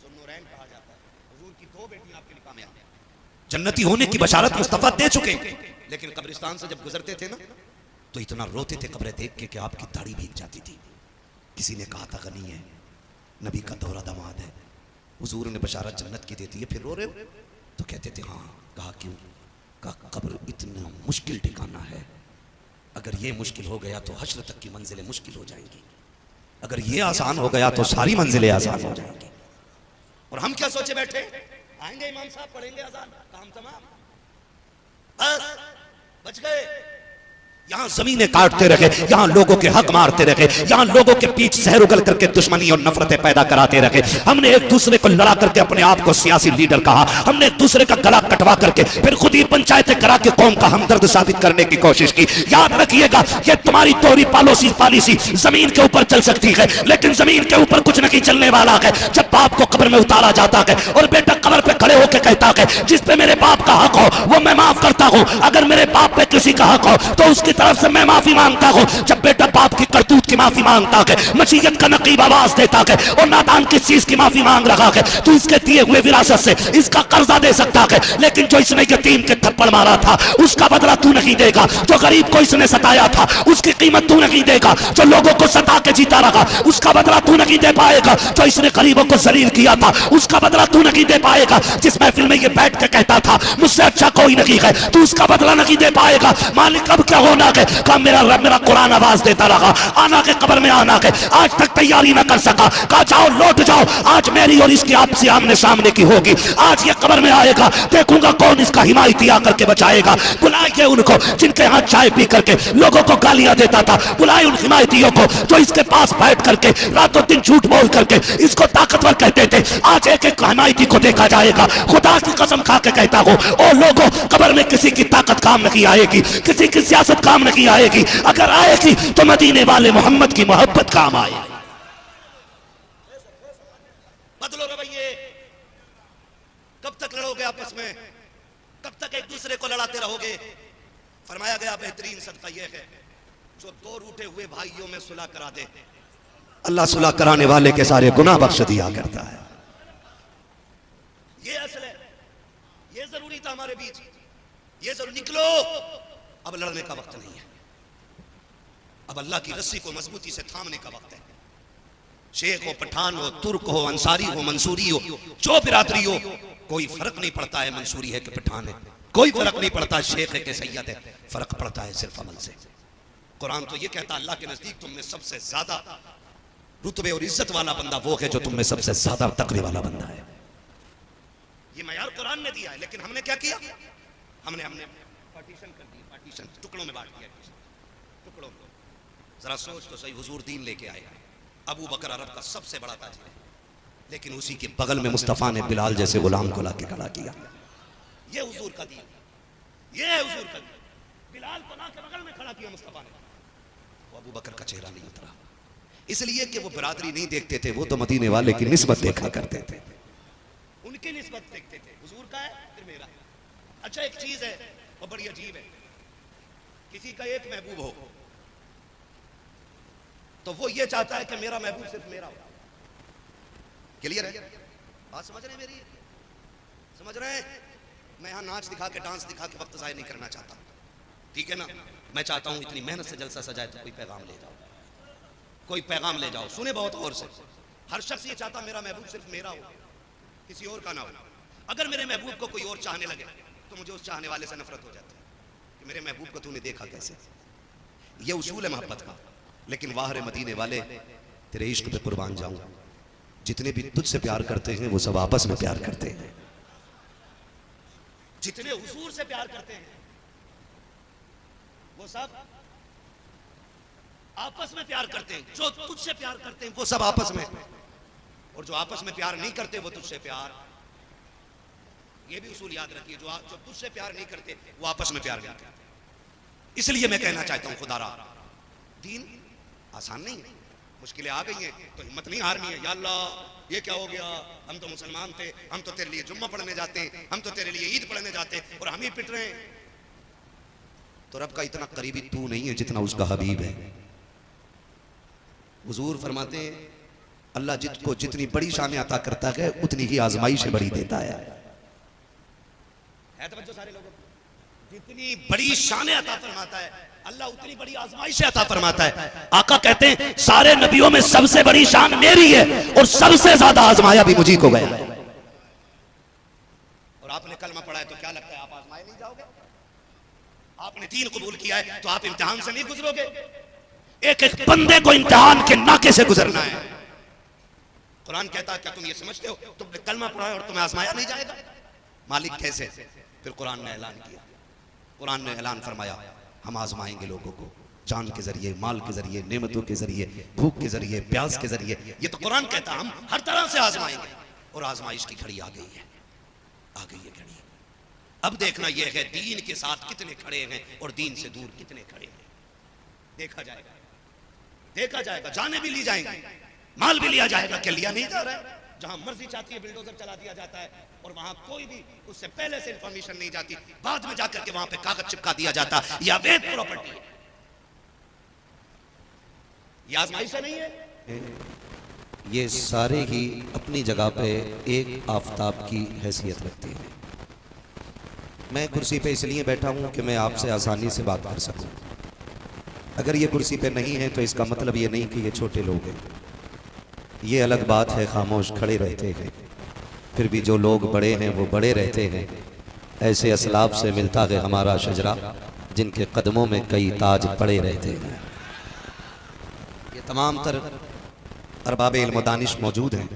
ज़ुन्नूरैन कहा जाता है। हुजूर की 2 बेटियां आपके निकाह में आ गई, जन्नती होने की बशारत मुस्तफा दे चुके, लेकिन कब्रिस्तान से जब गुजरते थे ना तो इतना रोते थे कब्रें देख के कि आपकी दाढ़ी भीग जाती थी। किसी ने कहा था गनी है, नबी का दोहरा दामाद है, हुजूर ने बशारत जन्नत की देती है, फिर रो रहे हो? तो कहते थे हाँ। कहा क्यों? कहा कब्र इतना मुश्किल ठिकाना है, अगर ये मुश्किल हो गया तो हश्र तक की मंजिलें मुश्किल हो जाएंगी, अगर ये आसान हो गया तो सारी मंजिलें आसान हो जाएंगी। और हम क्या सोचे बैठे, आएंगे इमाम साहब पढ़ेंगे अजान, काम तमाम, बस बच गए। यहाँ जमीनें काटते रहे, यहाँ लोगों के हक मारते रहे, यहाँ लोगों के बीच सहर उगल करके दुश्मनी और नफरतें पैदा कराते रहे। हमने एक दूसरे को लड़ा करके अपने आप को सियासी लीडर कहा, हमने एक दूसरे का गला कटवा करके फिर खुद ही पंचायतें करा के कौम का हमदर्द साबित करने की कोशिश की। याद रखिएगा ये तुम्हारी तोरी पॉलिसी जमीन के ऊपर चल सकती है, लेकिन जमीन के ऊपर कुछ नहीं चलने वाला है। जब बाप को कब्र में उतारा जाता है और बेटा कब्र पे खड़े होकर कहता है जिस पे मेरे बाप का हक हो वो मैं माफ करता हूँ, अगर मेरे बाप पे किसी का हक हो तो उसकी तरफ से मैं माफी मांगता हूं। जब बेटा बाप की करतूत की माफी मांगता है, मसीयत का नकीब आवाज देता है और नादान किस चीज की माफी मांग रहा है, तो इसके दिए हुए विरासत से इसका कर्जा दे सकता है, लेकिन जो इसने यतीम के थप्पड़ मारा था उसका बदला तू नहीं देगा, जो गरीब को इसने सताया था उसकी कीमत तू नहीं देगा, जो लोगों को सता के जीता रहा उसका बदला तू नहीं दे पाएगा, जो इसने गरीबों को जलील किया था उसका बदला तू नहीं दे पाएगा, जिस महफिल में ये बैठ के कहता था मुझसे अच्छा कोई नहीं है, तू उसका बदला नहीं दे पाएगा। मालिक अब क्या होना है? कहा मेरा रब मेरा कुरान आवाज देता रहा, आना के कब्र में आना के, आज तक तैयारी ना कर सका, कहा जाओ लौट जाओ, आज मेरी और इसकी आपसी आमने सामने की होगी, आज ये कब्र में आएगा, देखूंगा कौन इसका हिमायती आकर के बचाएगा। बुलाइए उनको जिनके हाथ चाय पी करके लोगों को गालियां देता था, बुलाए उन हिमायतियों को जो इसके पास बैठ करके रातों दिन झूठ बोल करके इसको ताकतवर उमर कहते थे आज एक एक हमायती को देखा जाएगा, खुदा की कसम खा के कहता हूं ओ लोगों, कब्र में किसी की ताकत काम नहीं आएगी, किसी की सियासत काम नहीं आएगी, अगर आएगी तो मदीने वाले मोहम्मद की मोहब्बत काम आएगी। बदलो रवैये, कब तक लड़ोगे आपस में, कब तक एक दूसरे को लड़ाते रहोगे। फरमाया गया बेहतरीन सदका यह है जो दो रूठे हुए भाइयों में सुलह करा दे, अल्लाह सुलह कराने वाले के सारे गुनाह बख्श दिया करता है। ये असल है, ये जरूरी था हमारे बीच, ये जरूर निकलो, अब लड़ने का वक्त नहीं है, अब अल्लाह की रस्सी को मजबूती से थामने का वक्त है। शेख हो, पठान हो, तुर्क हो, अंसारी हो, मंसूरी हो, जो बिरादरी हो, कोई फर्क नहीं पड़ता है मंसूरी है कि पठान है, कोई फर्क नहीं पड़ता शेख है कि सैयद है, फर्क पड़ता है सिर्फ अमल से। कुरान तो ये कहता है अल्लाह के नजदीक तुम में सबसे ज्यादा रुतबे और इज्जत वाला बंदा वो है जो तुम में सबसे ज्यादा तकवे वाला बंदा है। ये मयार कुरान ने दिया है, लेकिन हमने क्या किया, हमने पार्टीशन कर दी, पार्टीशन टुकड़ों में बांट दिया, टुकड़ों में। जरा सोच तो सही, हुजूर दीन लेके आए, अबू बकर अरब का सबसे बड़ा ताजिर है, लेकिन उसी के बगल में मुस्तफा ने बिलाल जैसे गुलाम को लाके खड़ा किया। ये हुजूर का दीन, ये है हुजूर का दीन। बिलाल को लाके बगल में खड़ा किया मुस्तफा ने, वो अबू बकर का चेहरा नहीं उतरा, इसलिए कि वो बिरादरी नहीं देखते थे, वो तो मदीने वाले की निस्बत देखा करते थे, उनकी निस्बत देखते थे, हुजूर का है फिर मेरा। अच्छा एक चीज है वो बड़ी अजीब है, किसी का एक महबूब हो तो वो ये चाहता है कि मेरा महबूब सिर्फ मेरा हो। क्लियर है बात, समझ रहे हैं मेरी, समझ रहे हैं? मैं यहाँ नाच दिखा के डांस दिखा के वक्त ज़ाया नहीं करना चाहता, ठीक है ना। मैं चाहता हूँ इतनी मेहनत से जलसा सजाए तो कोई पैगाम ले जाओ, कोई पैगाम ले जाओ, सुने बहुत गौर से। हर शख्स ये चाहता मेरा महबूब सिर्फ मेरा हो, किसी और का ना हो। अगर मेरे महबूब को कोई और चाहने लगे तो मुझे उस चाहने वाले से नफरत हो जाती है कि मेरे महबूब को तूने देखा कैसे। ये उसूल है मोहब्बत का। लेकिन वाह रे मदीने वाले, तेरे इश्क पे कुर्बान जाऊं, जितने भी तुझसे प्यार करते हैं वो सब आपस में प्यार करते हैं, जितने हुजूर से प्यार करते हैं वो सब आपस में प्यार करते हैं, जो तुझसे प्यार करते हैं वो सब आपस में, और जो आपस में प्यार नहीं करते वो तुझसे प्यार। ये भी उसूल याद रखिए, जो तुझसे प्यार नहीं करते वो आपस में प्यार नहीं करते। इसलिए मैं कहना चाहता हूं खुदारा, दीन आसान नहीं है, मुश्किलें आ गई हैं तो हिम्मत नहीं हारनी है। या अल्लाह ये क्या हो गया, हम तो मुसलमान थे, हम तो तेरे लिए जुम्मा पढ़ने जाते हैं, हम तो तेरे लिए ईद पढ़ने जाते हैं और हम ही पिट रहे हैं। तो रब का इतना करीबी तू नहीं है जितना उसका हबीब है। हुजूर फरमाते हैं अल्लाह जिसको जितनी बड़ी शान अता करता है उतनी ही आजमाइश बड़ी देता है। तवज्जो सारे लोगों, जितनी बड़ी शान अता फरमाता है अल्लाह उतनी बड़ी आजमाइश अता फरमाता है। आका कहते हैं सारे नबियों में सबसे बड़ी शान मेरी है और सबसे ज्यादा आजमाया भी मुझी को गया। और आपने कलमा पढ़ा है तो क्या लगता है आप आजमाए नहीं जाओगे? आपने दीन कबूल किया है तो आप इम्तिहान से नहीं गुजरोगे? एक एक बंदे को इम्तिहान के नाके से गुजरना है। कुरान कहता है क्या तुम ये समझते हो तुमने कलमा पढ़ा है और तुम्हें आजमाया नहीं जाएगा? मालिक कैसे? फिर कुरान ने ऐलान किया, कुरान ने ऐलान फरमाया हम आजमाएंगे लोगों को जान के जरिए, माल के जरिए, नेमतों के जरिए, भूख के जरिए, प्यास के जरिए। ये तो कुरान कहता है हम हर तरह से आजमाएंगे। और आजमाइश की घड़ी आ गई है, आ गई है घड़ी। अब देखना यह है दीन के साथ कितने खड़े हैं और दीन से दूर कितने खड़े हैं। देखा जाएगा, देखा जाएगा। जाने भी ली जाएंगी, माल भी लिया जाएगा। क्या लिया नहीं जा रहा है? जहां मर्जी चाहती है बिल्डोजर चला दिया जाता है और वहां कोई भी उससे पहले से इंफॉर्मेशन नहीं जाती, बाद में जाकर के वहां पे कागज चिपका दिया जाता। यह अवैध प्रॉपर्टी है, यह आजमाइश नहीं है। ये सारे ही अपनी जगह पे एक आफताब की हैसियत रखते हैं। मैं कुर्सी पे इसलिए बैठा हूं कि मैं आपसे आसानी से बात कर सकूं। अगर ये कुर्सी पे नहीं है तो इसका मतलब ये नहीं कि ये छोटे लोग हैं। ये अलग बात है खामोश खड़े रहते हैं, फिर भी जो लोग बड़े हैं वो बड़े रहते हैं। ऐसे असलाफ से मिलता है हमारा शजरा जिनके कदमों में कई ताज पड़े रहते हैं। ये तमाम तर अरबाब इल्म दानिश मौजूद हैं।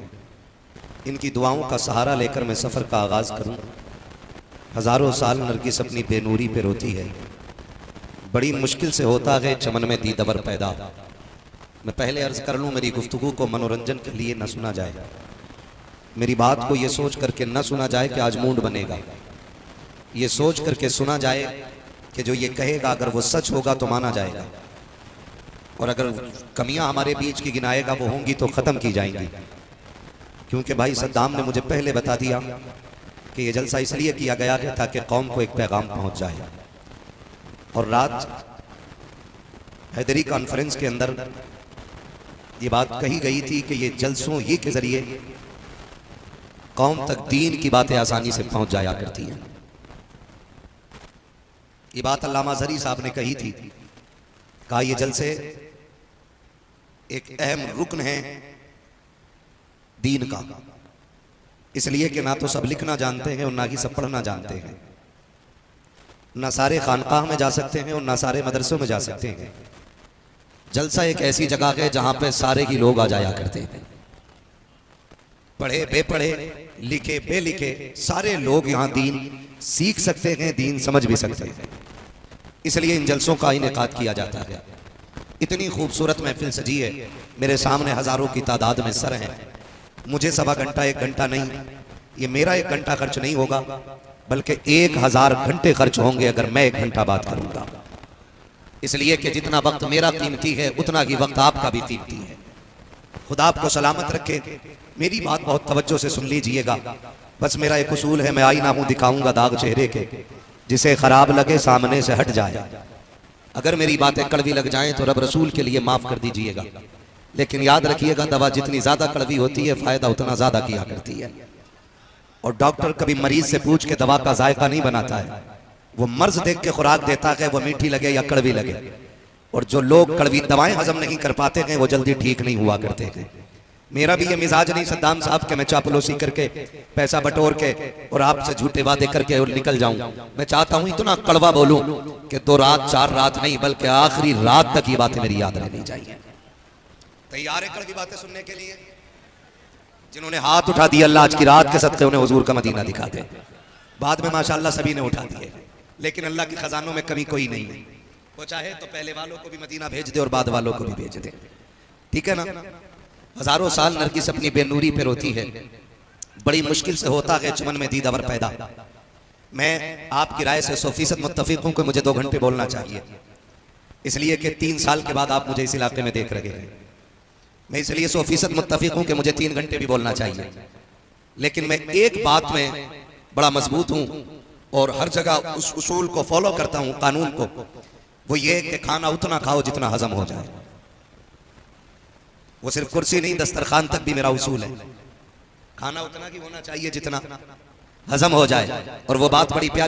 इनकी दुआओं का सहारा लेकर मैं सफ़र का आगाज़ करूं। हज़ारों साल नरगिस अपनी बेनूरी पे रोती है, बड़ी मुश्किल से होता है चमन में दीदवर पैदा। मैं पहले अर्ज कर लूँ मेरी गुफ्तगू को मनोरंजन के लिए न सुना जाए। मेरी बात को ये सोच करके न सुना जाए कि आज मूड बनेगा, ये सोच करके सुना जाए कि जो ये कहेगा अगर वो सच होगा तो माना जाएगा, और अगर कमियां हमारे बीच की गिनाएगा वो होंगी तो ख़त्म की जाएंगी। क्योंकि भाई सद्दाम ने मुझे पहले बता दिया कि ये जलसा इसलिए किया गया है ताकि कौम को एक पैगाम पहुंच जाए। और रात हैदरी कॉन्फ्रेंस के अंदर ये बात कही गई थी कि ये जलसों ही के जरिए कौम तक दीन की बातें आसानी से पहुंच जाया करती हैं। ये बात अल्लामा ज़री साहब ने कही थी, कहा ये जलसे एक अहम रुकन है दीन का, इसलिए कि ना तो सब लिखना जानते हैं और ना ही सब पढ़ना जानते हैं, ना सारे खानकाह में जा सकते हैं और ना सारे मदरसों में जा सकते हैं। जलसा एक ऐसी जगह है जहां पे सारे ही लोग आ जाया करते हैं, पढ़े बेपढ़े, लिखे बेलिखे, सारे लोग यहाँ दीन सीख सकते हैं, दीन समझ भी सकते हैं। इसलिए इन जलसों का इनेकाद किया जाता है। इतनी खूबसूरत महफिल सजी है, मेरे सामने हजारों की तादाद में सर हैं। मुझे सवा घंटा एक घंटा नहीं, ये मेरा एक घंटा खर्च नहीं होगा, बल्कि 1000 घंटे खर्च होंगे अगर मैं एक घंटा बात करूंगा। इसलिए कि जितना वक्त मेरा कीमती है उतना ही वक्त आपका भी कीमती है। खुदा आपको सलामत रखे। मेरी बात बहुत तवज्जो से सुन लीजिएगा। बस मेरा एक उसूल है, मैं आईना हूं, दिखाऊंगा दाग चेहरे के, जिसे खराब लगे सामने से हट जाए। अगर मेरी बातें कड़वी लग जाएं तो रब रसूल के लिए माफ कर दीजिएगा, लेकिन याद रखिएगा दवा जितनी ज्यादा कड़वी होती है फायदा उतना ज्यादा किया करती है। और डॉक्टर कभी मरीज से पूछ के दवा का जायका नहीं बनाता है, वो मर्ज देख के खुराक देता है, वो मीठी लगे या कड़वी लगे। और जो लोग कड़वी दवाएं हजम नहीं कर पाते हैं वो जल्दी ठीक नहीं हुआ करते हैं। मेरा भी ये मिजाज नहीं सद्दाम साहब के मैं चापलूसी करके पैसा बटोर के और आपसे झूठे वादे करके और निकल जाऊं। मैं चाहता हूं इतना कड़वा बोलूं कि 2 रात 4 रात नहीं बल्कि आखिरी रात तक ये बातें मेरी याद रहनी चाहिए। तैयार है कड़वी बातें सुनने के लिए? जिन्होंने हाथ उठा दिया अल्लाह आज की रात के सदक़े उन्हें हुजूर का मदीना दिखा दे। बाद में माशाअल्लाह सभी ने उठा दिए, लेकिन अल्लाह के खजानों में कमी कोई नहीं है। वो चाहे तो पहले वालों को भी मदीना भेज दे और बाद वालों को भी भेज दे, ठीक है ना? हजारों साल नरगिस अपनी बेनूरी पे रोती है, बड़ी मुश्किल से होता है चमन में दीदावर पैदा। मैं आपकी राय से 100% मुत्तफिक हूं कि मुझे 2 घंटे बोलना चाहिए, इसलिए कि 3 साल के बाद आप मुझे इस इलाके में देख रहे हैं। मैं इसलिए 100% मुत्तफिक हूं कि मुझे 3 घंटे भी बोलना चाहिए, लेकिन मैं एक बात में बड़ा मजबूत हूं और हर जगह उस उसूल को फॉलो करता हूं, कानून को। वो ये कि खाना उतना खाओ जितना हजम हो जाए। वो सिर्फ कुर्सी नहीं, दस्तरखान तक भी मेरा उसूल है। खाना उतना ही होना चाहिए जितना हजम हो जाए। और वो बात बड़ी प्यारी